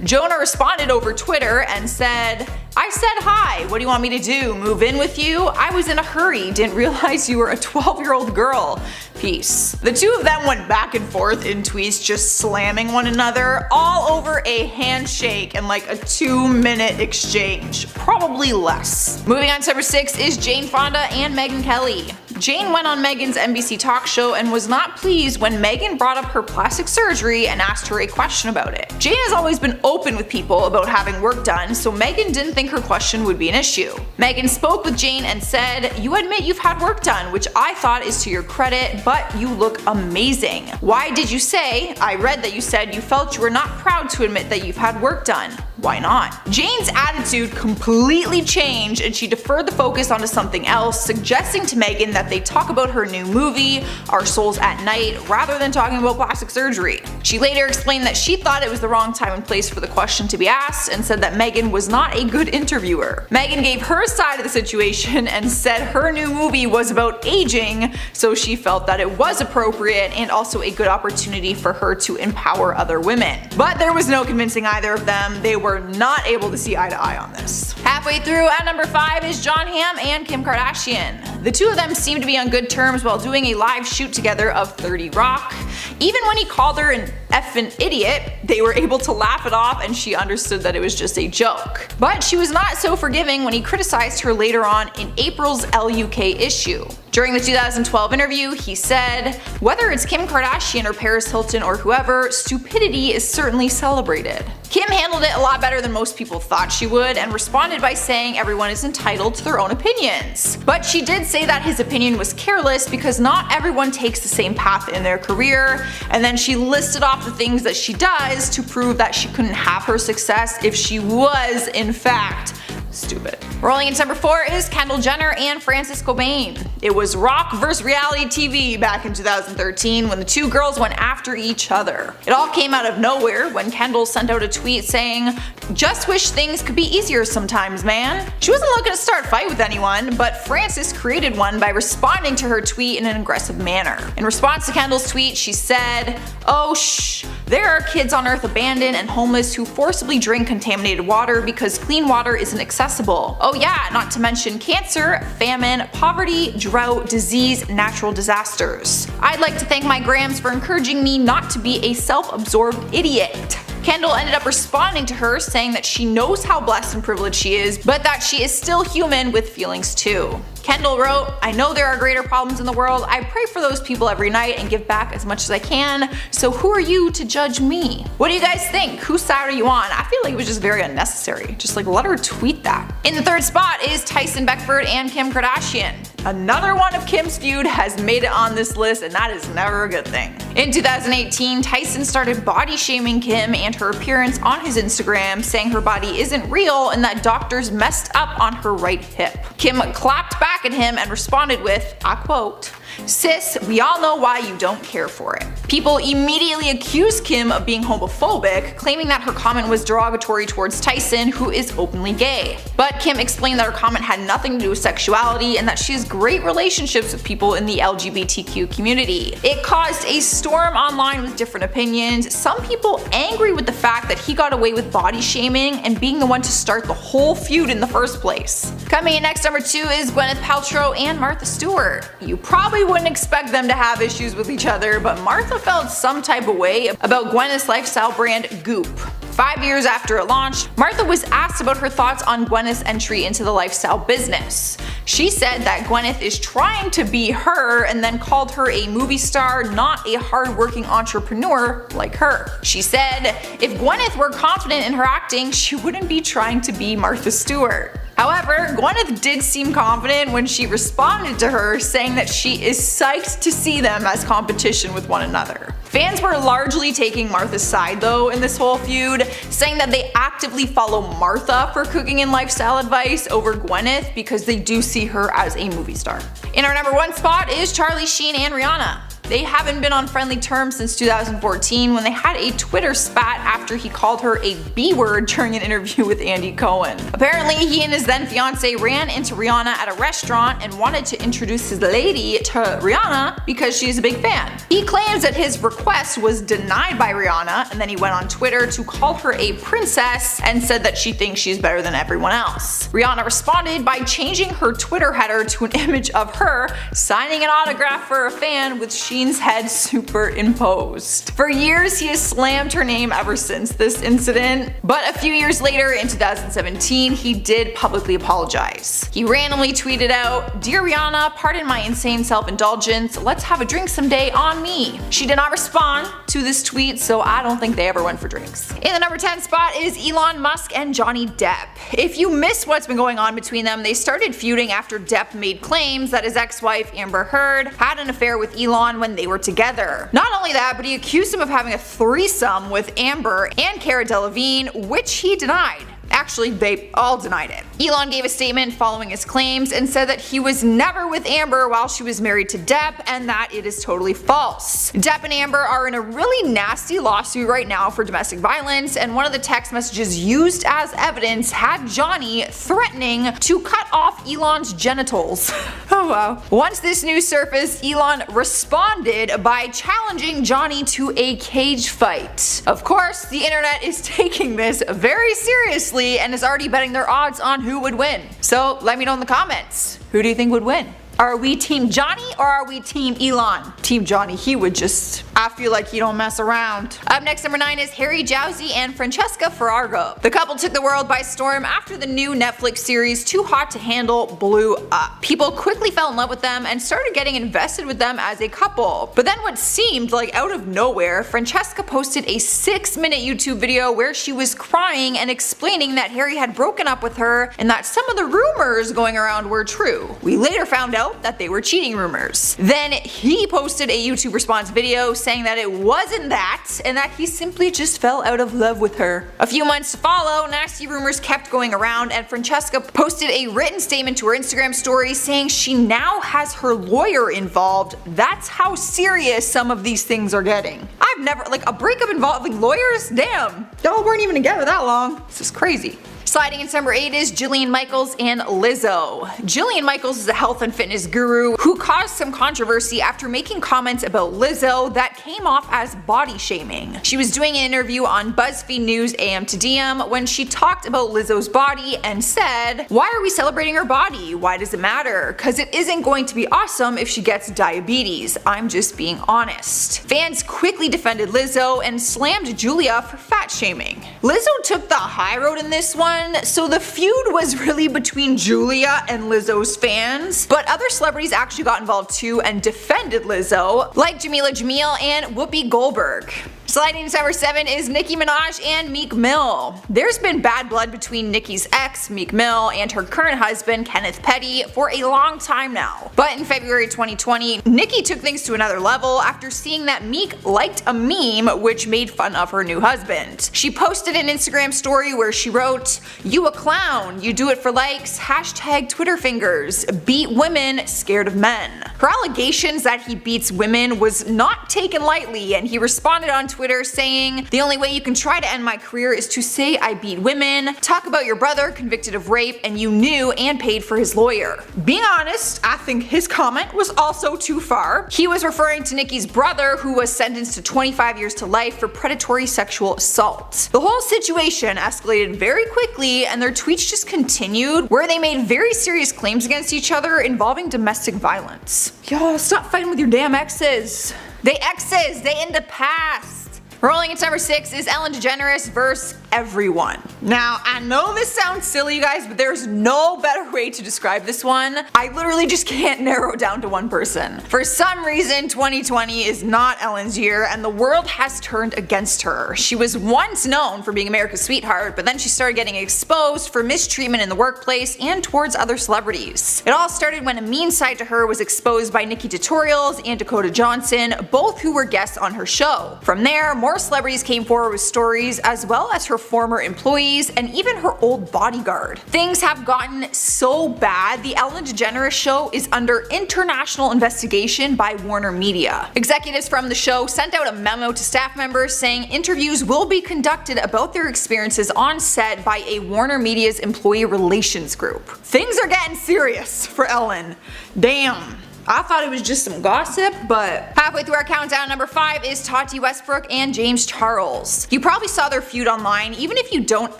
Jonah responded over Twitter and said, "I said hi, what do you want me to do, move in with you? I was in a hurry, didn't realize you were a 12-year-old girl. Peace." The two of them went back and forth in tweets just slamming one another, all over a handshake and like a 2-minute exchange, probably less. Moving on to number 6 is Jane Fonda and Megyn Kelly. Jane went on Meghan's NBC talk show and was not pleased when Meghan brought up her plastic surgery and asked her a question about it. Jane has always been open with people about having work done, so Meghan didn't think her question would be an issue. Meghan spoke with Jane and said, "You admit you've had work done, which I thought is to your credit, but you look amazing. Why did you say? I read that you said you felt you were not proud to admit that you've had work done. Why not?" Jane's attitude completely changed and she deferred the focus onto something else, suggesting to Meghan that they talk about her new movie, Our Souls at Night, rather than talking about plastic surgery. She later explained that she thought it was the wrong time and place for the question to be asked and said that Meghan was not a good interviewer. Meghan gave her side of the situation and said her new movie was about aging, so she felt that it was appropriate and also a good opportunity for her to empower other women. But there was no convincing either of them. They were not able to see eye to eye on this. Halfway through, at number 5 is Jon Hamm and Kim Kardashian. The two of them seem to be on good terms while doing a live shoot together of 30 Rock. Even when he called her an effing idiot, they were able to laugh it off and she understood that it was just a joke. But she was not so forgiving when he criticized her later on in April's LUK issue. During the 2012 interview, he said, "Whether it's Kim Kardashian or Paris Hilton or whoever, stupidity is certainly celebrated." Kim handled it a lot better than most people thought she would and responded by saying everyone is entitled to their own opinions. But she did say that his opinion was careless because not everyone takes the same path in their career, and then she listed off the things that she does to prove that she couldn't have her success if she was, in fact, stupid. Rolling into number 4 is Kendall Jenner and Francis Cobain. It was rock versus reality TV back in 2013 when the two girls went after each other. It all came out of nowhere when Kendall sent out a tweet saying, "Just wish things could be easier sometimes, man." She wasn't looking to start a fight with anyone, but Francis created one by responding to her tweet in an aggressive manner. In response to Kendall's tweet, she said, "Oh shh, there are kids on earth abandoned and homeless who forcibly drink contaminated water because clean water isn't accessible. Oh yeah, not to mention cancer, famine, poverty, drought, disease, natural disasters. I'd like to thank my Grams for encouraging me not to be a self-absorbed idiot." Kendall ended up responding to her saying that she knows how blessed and privileged she is, but that she is still human with feelings too. Kendall wrote, "I know there are greater problems in the world. I pray for those people every night and give back as much as I can. So who are you to judge me?" What do you guys think? Whose side are you on? I feel like it was just very unnecessary. Just like let her tweet that. In the 3rd spot is Tyson Beckford and Kim Kardashian. Another one of Kim's feud has made it on this list, and that is never a good thing. In 2018, Tyson started body shaming Kim and her appearance on his Instagram, saying her body isn't real and that doctors messed up on her right hip. Kim clapped back at him and responded with, I quote, "Sis, we all know why you don't care for it." People immediately accused Kim of being homophobic, claiming that her comment was derogatory towards Tyson, who is openly gay. But Kim explained that her comment had nothing to do with sexuality and that she has great relationships with people in the LGBTQ community. It caused a storm online with different opinions, some people angry with the fact that he got away with body shaming and being the one to start the whole feud in the first place. Coming in next, number 2 is Gwyneth Paltrow and Martha Stewart. You probably wouldn't expect them to have issues with each other, but Martha felt some type of way about Gwyneth's lifestyle brand Goop. 5 years after it launched, Martha was asked about her thoughts on Gwyneth's entry into the lifestyle business. She said that Gwyneth is trying to be her and then called her a movie star, not a hard-working entrepreneur like her. She said, if Gwyneth were confident in her acting, she wouldn't be trying to be Martha Stewart. However, Gwyneth did seem confident when she responded to her, saying that she is psyched to see them as competition with one another. Fans were largely taking Martha's side though in this whole feud, saying that they actively follow Martha for cooking and lifestyle advice over Gwyneth because they do see her as a movie star. In our number 1 spot is Charlie Sheen and Rihanna. They haven't been on friendly terms since 2014 when they had a Twitter spat after he called her a B-word during an interview with Andy Cohen. Apparently, he and his then fiance ran into Rihanna at a restaurant and wanted to introduce his lady to Rihanna because she's a big fan. He claims that his request was denied by Rihanna, and then he went on Twitter to call her a princess and said that she thinks she's better than everyone else. Rihanna responded by changing her Twitter header to an image of her signing an autograph for a fan with Sheen Queen's head superimposed. For years, he has slammed her name ever since this incident, but a few years later, in 2017, he did publicly apologize. He randomly tweeted out, "Dear Rihanna, pardon my insane self-indulgence, let's have a drink someday on me." She did not respond to this tweet, so I don't think they ever went for drinks. In the number 10 spot is Elon Musk and Johnny Depp. If you missed what's been going on between them, they started feuding after Depp made claims that his ex-wife Amber Heard had an affair with Elon when they were together. Not only that, but he accused him of having a threesome with Amber and Cara Delevingne, which he denied. Actually, they all denied it. Elon gave a statement following his claims and said that he was never with Amber while she was married to Depp, and that it is totally false. Depp and Amber are in a really nasty lawsuit right now for domestic violence, and one of the text messages used as evidence had Johnny threatening to cut off Elon's genitals. Oh wow. Once this news surfaced, Elon responded by challenging Johnny to a cage fight. Of course, the internet is taking this very seriously and is already betting their odds on who would win. So let me know in the comments. Who do you think would win? Are we team Johnny or are we team Elon? Team Johnny, he would just, I feel like he don't mess around. Up next, number 9 is Harry Jowsey and Francesca Ferragamo. The couple took the world by storm after the new Netflix series Too Hot to Handle blew up. People quickly fell in love with them and started getting invested with them as a couple. But then what seemed like out of nowhere, Francesca posted a 6-minute YouTube video where she was crying and explaining that Harry had broken up with her and that some of the rumors going around were true. We later found out that they were cheating rumors. Then he posted a YouTube response video saying that it wasn't that and that he simply just fell out of love with her. A few months to follow, nasty rumors kept going around and Francesca posted a written statement to her Instagram story saying she now has her lawyer involved. That's how serious some of these things are getting. I've never, like, a breakup involving lawyers? Damn, y'all weren't even together that long. This is crazy. Sliding into number 8 is Jillian Michaels and Lizzo. Jillian Michaels is a health and fitness guru who caused some controversy after making comments about Lizzo that came off as body shaming. She was doing an interview on BuzzFeed News AM to DM when she talked about Lizzo's body and said, "Why are we celebrating her body? Why does it matter? Cause it isn't going to be awesome if she gets diabetes. I'm just being honest." Fans quickly defended Lizzo and slammed Julia for fat shaming. Lizzo took the high road in this one, so the feud was really between Julia and Lizzo's fans, but other celebrities actually got involved too and defended Lizzo, like Jamila Jamil and Whoopi Goldberg. Sliding to number 7 is Nicki Minaj and Meek Mill. There's been bad blood between Nicki's ex, Meek Mill, and her current husband, Kenneth Petty, for a long time now. But in February 2020, Nicki took things to another level after seeing that Meek liked a meme which made fun of her new husband. She posted an Instagram story where she wrote, "You a clown, you do it for likes, hashtag Twitter fingers, beat women, scared of men." Her allegations that he beats women was not taken lightly, and he responded on Twitter saying, "The only way you can try to end my career is to say I beat women, talk about your brother convicted of rape and you knew and paid for his lawyer." Being honest, I think his comment was also too far. He was referring to Nicki's brother, who was sentenced to 25 years to life for predatory sexual assault. The whole situation escalated very quickly and their tweets just continued, where they made very serious claims against each other involving domestic violence. Y'all, stop fighting with your damn exes. They in the past. Rolling into number 6 is Ellen DeGeneres vs. everyone. Now, I know this sounds silly, you guys, but there's no better way to describe this one. I literally just can't narrow it down to one person. For some reason, 2020 is not Ellen's year, and the world has turned against her. She was once known for being America's sweetheart, but then she started getting exposed for mistreatment in the workplace and towards other celebrities. It all started when a mean side to her was exposed by Nikki Tutorials and Dakota Johnson, both who were guests on her show. From there, more celebrities came forward with stories, as well as her former employees and even her old bodyguard. Things have gotten so bad, the Ellen DeGeneres show is under international investigation by Warner Media. Executives from the show sent out a memo to staff members saying interviews will be conducted about their experiences on set by a Warner Media's employee relations group. Things are getting serious for Ellen. Damn. I thought it was just some gossip, but halfway through our countdown, number 5 is Tati Westbrook and James Charles. You probably saw their feud online even if you don't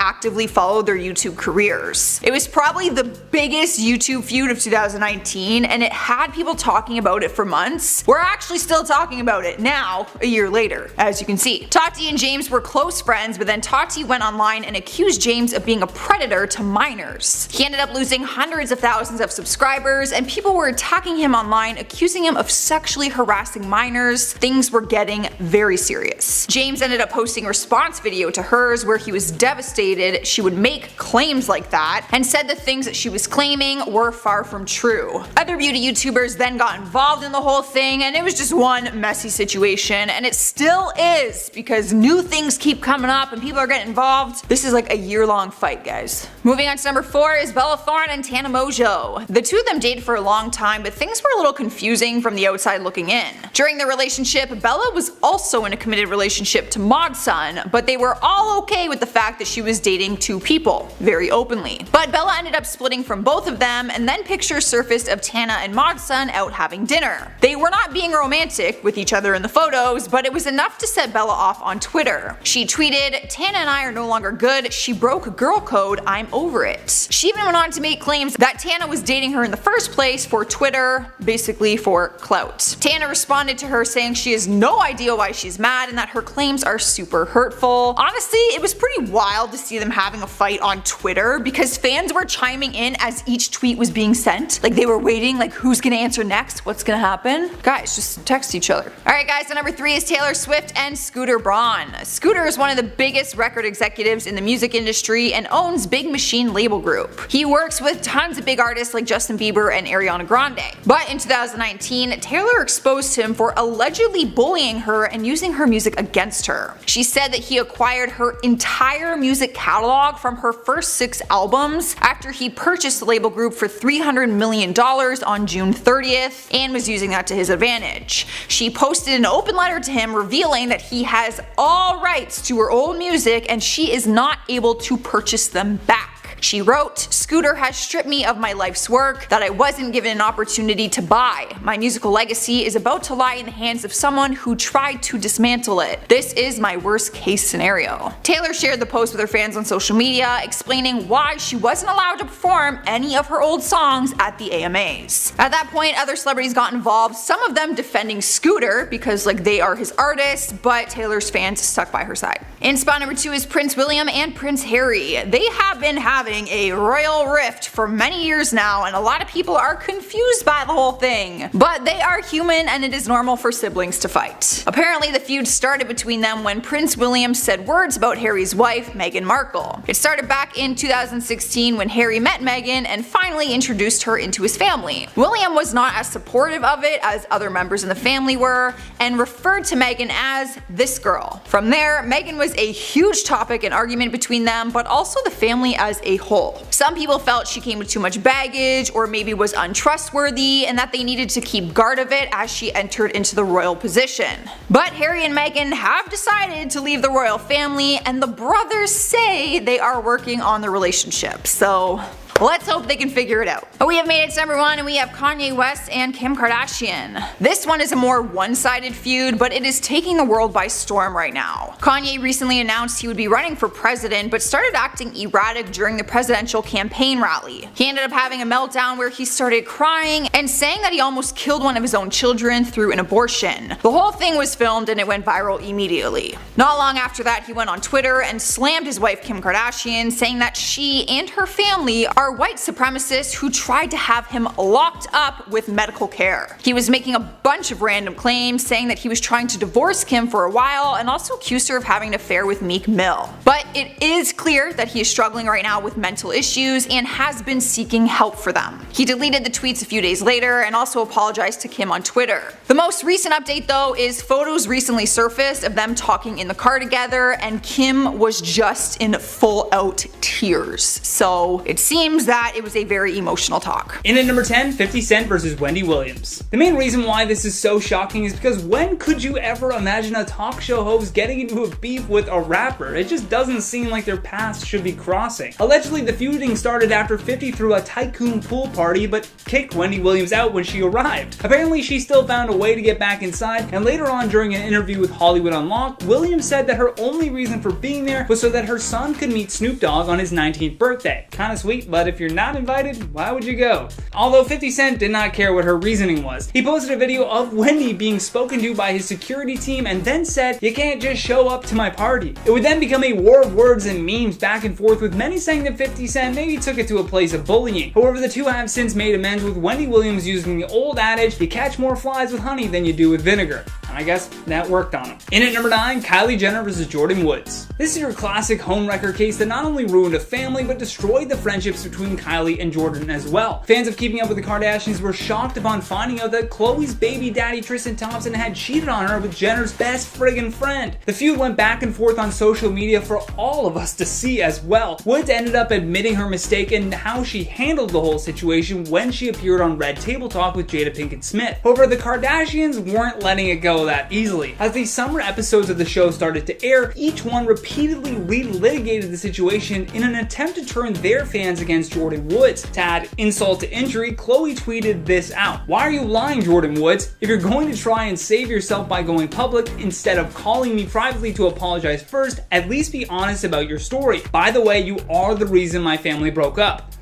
actively follow their YouTube careers. It was probably the biggest YouTube feud of 2019 and it had people talking about it for months. We're actually still talking about it now, a year later, as you can see. Tati and James were close friends, but then Tati went online and accused James of being a predator to minors. He ended up losing hundreds of thousands of subscribers and people were attacking him online, accusing him of sexually harassing minors. Things were getting very serious. James ended up posting a response video to hers where he was devastated she would make claims like that and said the things that she was claiming were far from true. Other beauty YouTubers then got involved in the whole thing and it was just one messy situation, and it still is because new things keep coming up and people are getting involved. This is like a year-long fight, guys. Moving on to number 4 is Bella Thorne and Tana Mongeau. The two of them dated for a long time, but things were a little confusing from the outside looking in. During their relationship, Bella was also in a committed relationship to Mod's son, but they were all okay with the fact that she was dating two people, very openly. But Bella ended up splitting from both of them, and then pictures surfaced of Tana and Mod's son out having dinner. They were not being romantic with each other in the photos, but it was enough to set Bella off on Twitter. She tweeted, "Tana and I are no longer good. She broke girl code. I'm over it." She even went on to make claims that Tana was dating her in the first place for Twitter, basically for clout. Tana responded to her saying she has no idea why she's mad and that her claims are super hurtful. Honestly, it was pretty wild to see them having a fight on Twitter because fans were chiming in as each tweet was being sent. Like they were waiting, like who's gonna answer next? What's gonna happen? Guys, just text each other. Alright guys, so number 3 is Taylor Swift and Scooter Braun. Scooter is one of the biggest record executives in the music industry and owns Big Machine label group. He works with tons of big artists like Justin Bieber and Ariana Grande. But in 2019, Taylor exposed him for allegedly bullying her and using her music against her. She said that he acquired her entire music catalog from her first 6 albums after he purchased the label group for $300 million on June 30th and was using that to his advantage. She posted an open letter to him revealing that he has all rights to her old music and she is not able to purchase them back. She wrote, "Scooter has stripped me of my life's work that I wasn't given an opportunity to buy. My musical legacy is about to lie in the hands of someone who tried to dismantle it. This is my worst case scenario." Taylor shared the post with her fans on social media, explaining why she wasn't allowed to perform any of her old songs at the AMAs. At that point, other celebrities got involved, some of them defending Scooter because like they are his artists, but Taylor's fans stuck by her side. In spot number 2 is Prince William and Prince Harry. They have been having a royal rift for many years now and a lot of people are confused by the whole thing. But they are human and it is normal for siblings to fight. Apparently the feud started between them when Prince William said words about Harry's wife, Meghan Markle. It started back in 2016 when Harry met Meghan and finally introduced her into his family. William was not as supportive of it as other members in the family were and referred to Meghan as this girl. From there, Meghan was a huge topic and argument between them, but also the family as a whole. Some people felt she came with too much baggage or maybe was untrustworthy and that they needed to keep guard of it as she entered into the royal position. But Harry and Meghan have decided to leave the royal family and the brothers say they are working on the relationship. So let's hope they can figure it out. But we have made it to number 1 and we have Kanye West and Kim Kardashian. This one is a more one-sided feud, but it is taking the world by storm right now. Kanye recently announced he would be running for president, but started acting erratic during the presidential campaign rally. He ended up having a meltdown where he started crying and saying that he almost killed one of his own children through an abortion. The whole thing was filmed and it went viral immediately. Not long after that, he went on Twitter and slammed his wife Kim Kardashian, saying that she and her family are white supremacists who tried to have him locked up with medical care. He was making a bunch of random claims, saying that he was trying to divorce Kim for a while and also accused her of having an affair with Meek Mill. But it is clear that he is struggling right now with mental issues and has been seeking help for them. He deleted the tweets a few days later and also apologized to Kim on Twitter. The most recent update though is photos recently surfaced of them talking in the car together and Kim was just in full out tears. So it seems seems that it was a very emotional talk. In at number 10, 50 Cent versus Wendy Williams. The main reason why this is so shocking is because when could you ever imagine a talk show host getting into a beef with a rapper? It just doesn't seem like their paths should be crossing. Allegedly, the feuding started after 50 threw a tycoon pool party but kicked Wendy Williams out when she arrived. Apparently, she still found a way to get back inside, and later on during an interview with Hollywood Unlocked, Williams said that her only reason for being there was so that her son could meet Snoop Dogg on his 19th birthday. Kinda sweet, but if you're not invited, why would you go? Although 50 Cent did not care what her reasoning was. He posted a video of Wendy being spoken to by his security team and then said, "You can't just show up to my party." It would then become a war of words and memes back and forth, with many saying that 50 Cent maybe took it to a place of bullying. However, the two have since made amends, with Wendy Williams using the old adage, "You catch more flies with honey than you do with vinegar." And I guess that worked on him. In at number 9, Kylie Jenner versus Jordyn Woods. This is your classic homewrecker case that not only ruined a family, but destroyed the friendships between Kylie and Jordyn as well. Fans of Keeping Up with the Kardashians were shocked upon finding out that Khloe's baby daddy Tristan Thompson had cheated on her with Jenner's best friggin' friend. The feud went back and forth on social media for all of us to see as well. Woods ended up admitting her mistake and how she handled the whole situation when she appeared on Red Table Talk with Jada Pinkett Smith. However, the Kardashians weren't letting it go that easily. As the summer episodes of the show started to air, each one repeatedly relitigated the situation in an attempt to turn their fans against Jordyn Woods. To add insult to injury, Khloe tweeted this out: "Why are you lying, Jordyn Woods? If you're going to try and save yourself by going public, instead of calling me privately to apologize first, at least be honest about your story. By the way, you are the reason my family broke up."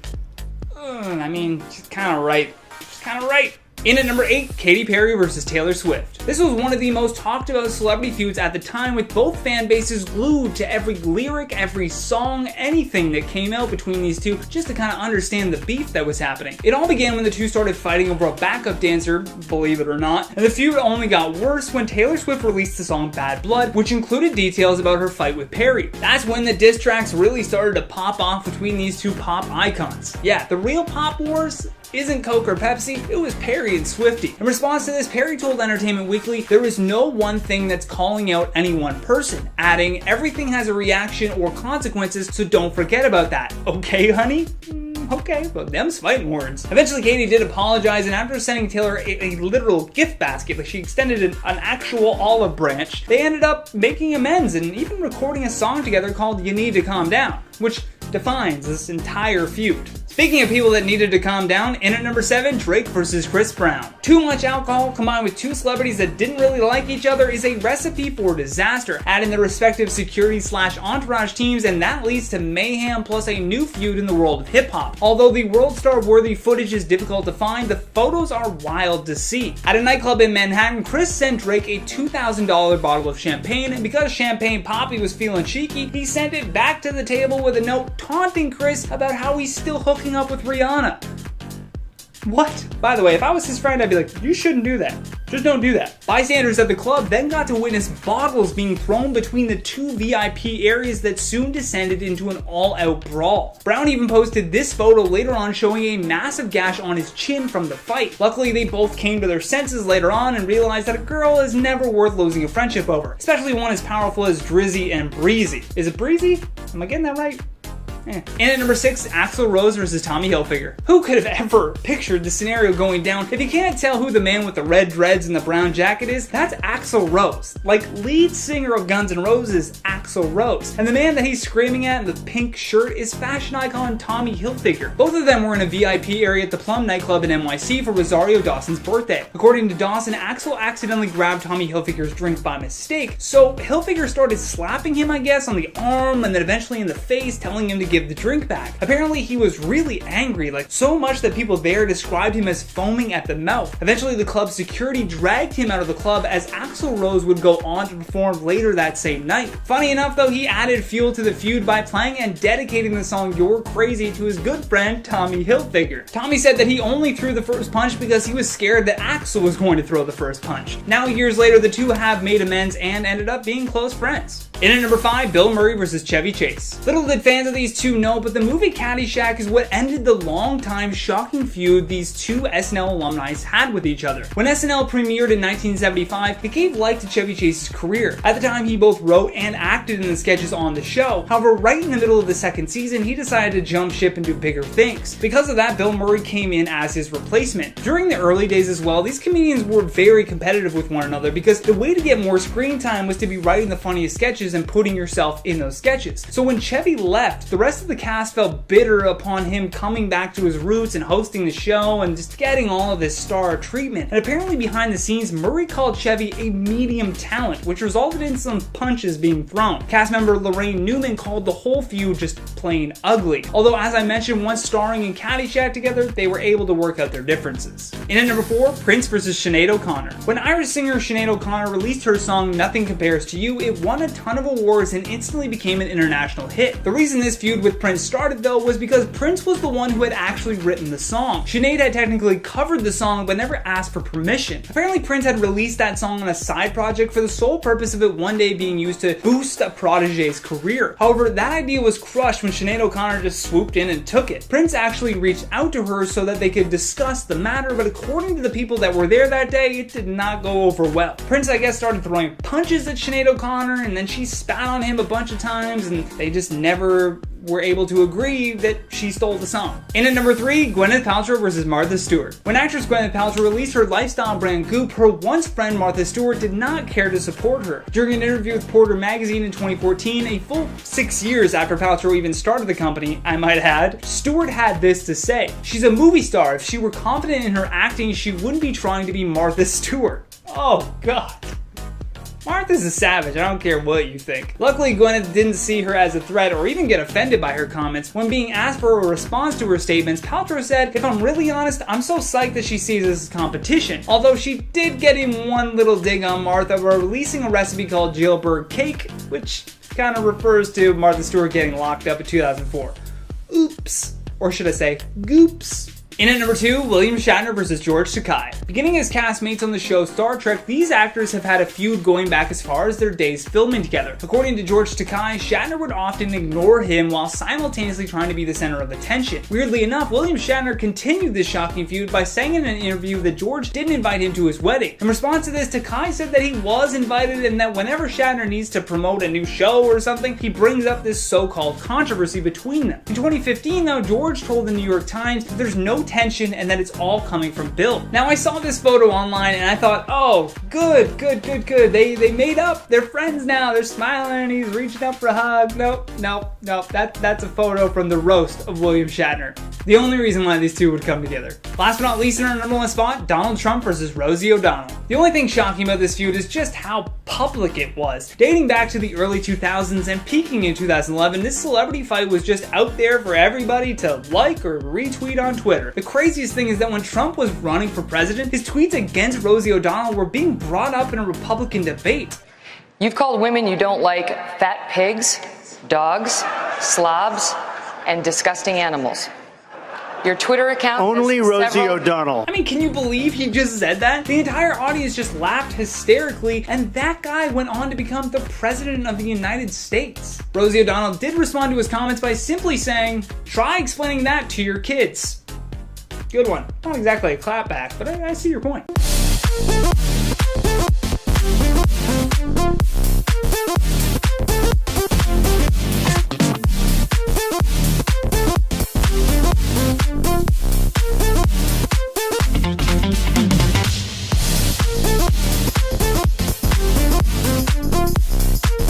I mean, she's kind of right. She's kind of right. In at number 8, Katy Perry versus Taylor Swift. This was one of the most talked about celebrity feuds at the time, with both fan bases glued to every lyric, every song, anything that came out between these two, just to kind of understand the beef that was happening. It all began when the two started fighting over a backup dancer, believe it or not, and the feud only got worse when Taylor Swift released the song Bad Blood, which included details about her fight with Perry. That's when the diss tracks really started to pop off between these two pop icons. Yeah, the real pop wars isn't Coke or Pepsi, it was Perry and Swiftie. In response to this, Perry told Entertainment Weekly, "There is no one thing that's calling out any one person," adding, "Everything has a reaction or consequences, so don't forget about that. Okay, honey?" Okay, but them's fighting words. Eventually, Katy did apologize, and after sending Taylor a literal gift basket, like she extended an actual olive branch, they ended up making amends and even recording a song together called "You Need to Calm Down," which defines this entire feud. Speaking of people that needed to calm down, in at number 7, Drake versus Chris Brown. Too much alcohol combined with two celebrities that didn't really like each other is a recipe for disaster. Add in their respective security/entourage teams, and that leads to mayhem plus a new feud in the world of hip-hop. Although the World Star worthy footage is difficult to find, the photos are wild to see. At a nightclub in Manhattan, Chris sent Drake a $2,000 bottle of champagne, and because Champagne Poppy was feeling cheeky, he sent it back to the table with a note taunting Chris about how he's still hooking up with Rihanna. What? By the way, if I was his friend, I'd be like, you shouldn't do that. Just don't do that. Bystanders at the club then got to witness bottles being thrown between the two VIP areas that soon descended into an all-out brawl. Braun even posted this photo later on showing a massive gash on his chin from the fight. Luckily, they both came to their senses later on and realized that a girl is never worth losing a friendship over, especially one as powerful as Drizzy and Breezy. Is it Breezy? Am I getting that right? In at number 6, Axl Rose versus Tommy Hilfiger. Who could have ever pictured the scenario going down? If you can't tell who the man with the red dreads and the brown jacket is, that's Axl Rose. Like, lead singer of Guns N' Roses, Axl Rose. And the man that he's screaming at in the pink shirt is fashion icon Tommy Hilfiger. Both of them were in a VIP area at the Plum nightclub in NYC for Rosario Dawson's birthday. According to Dawson, Axl accidentally grabbed Tommy Hilfiger's drink by mistake, so Hilfiger started slapping him, I guess, on the arm and then eventually in the face, telling him to give the drink back. Apparently he was really angry, like so much that people there described him as foaming at the mouth. Eventually the club's security dragged him out of the club as Axl Rose would go on to perform later that same night. Funny enough though, he added fuel to the feud by playing and dedicating the song You're Crazy to his good friend Tommy Hilfiger. Tommy said that he only threw the first punch because he was scared that Axl was going to throw the first punch. Now years later, the two have made amends and ended up being close friends. In at number 5, Bill Murray versus Chevy Chase. Little did fans of these two know, but the movie Caddyshack is what ended the long-time shocking feud these two SNL alumni had with each other. When SNL premiered in 1975, it gave life to Chevy Chase's career. At the time, he both wrote and acted in the sketches on the show. However, right in the middle of the second season, he decided to jump ship and do bigger things. Because of that, Bill Murray came in as his replacement. During the early days as well, these comedians were very competitive with one another because the way to get more screen time was to be writing the funniest sketches and putting yourself in those sketches. So when Chevy left, the rest of the cast felt bitter upon him coming back to his roots and hosting the show and just getting all of this star treatment. And apparently behind the scenes, Murray called Chevy a medium talent, which resulted in some punches being thrown. Cast member Lorraine Newman called the whole feud just plain ugly. Although, as I mentioned, once starring in Caddyshack together, they were able to work out their differences. In at number 4, Prince versus Sinead O'Connor. When Irish singer Sinead O'Connor released her song Nothing Compares to You, it won a ton of awards and instantly became an international hit. The reason this feud with Prince started though was because Prince was the one who had actually written the song. Sinead had technically covered the song but never asked for permission. Apparently Prince had released that song on a side project for the sole purpose of it one day being used to boost a protege's career. However, that idea was crushed when Sinead O'Connor just swooped in and took it. Prince actually reached out to her so that they could discuss the matter, but according to the people that were there that day, it did not go over well. Prince, I guess, started throwing punches at Sinead O'Connor, and then she spat on him a bunch of times, and they just never were able to agree that she stole the song. In at number 3, Gwyneth Paltrow versus Martha Stewart. When actress Gwyneth Paltrow released her lifestyle brand Goop, her once friend Martha Stewart did not care to support her. During an interview with Porter magazine in 2014, a full 6 years after Paltrow even started the company, I might add, Stewart had this to say: "She's a movie star. If she were confident in her acting, she wouldn't be trying to be Martha Stewart." Oh God. Martha's a savage, I don't care what you think. Luckily, Gwyneth didn't see her as a threat or even get offended by her comments. When being asked for a response to her statements, Paltrow said, "If I'm really honest, I'm so psyched that she sees this as competition." Although she did get in one little dig on Martha for releasing a recipe called jailbird cake, which kind of refers to Martha Stewart getting locked up in 2004. Oops. Or should I say, goops. In at number 2, William Shatner versus George Takei. Beginning as castmates on the show Star Trek, these actors have had a feud going back as far as their days filming together. According to George Takei, Shatner would often ignore him while simultaneously trying to be the center of attention. Weirdly enough, William Shatner continued this shocking feud by saying in an interview that George didn't invite him to his wedding. In response to this, Takei said that he was invited and that whenever Shatner needs to promote a new show or something, he brings up this so-called controversy between them. In 2015 though, George told the New York Times that there's no tension and that it's all coming from Bill. Now I saw this photo online and I thought, oh, good. They made up. They're friends now. They're smiling and he's reaching up for a hug. Nope. That's a photo from the roast of William Shatner. The only reason why these two would come together. Last but not least, in our number 1 spot, Donald Trump versus Rosie O'Donnell. The only thing shocking about this feud is just how public it was. Dating back to the early 2000s and peaking in 2011, this celebrity fight was just out there for everybody to like or retweet on Twitter. The craziest thing is that when Trump was running for president, his tweets against Rosie O'Donnell were being brought up in a Republican debate. You've called women you don't like fat pigs, dogs, slobs, and disgusting animals. Your Twitter account only Rosie O'Donnell. I mean, can you believe he just said that? The entire audience just laughed hysterically, and that guy went on to become the president of the United States. Rosie O'Donnell did respond to his comments by simply saying, "Try explaining that to your kids." Good one. Not exactly a clapback, but I see your point.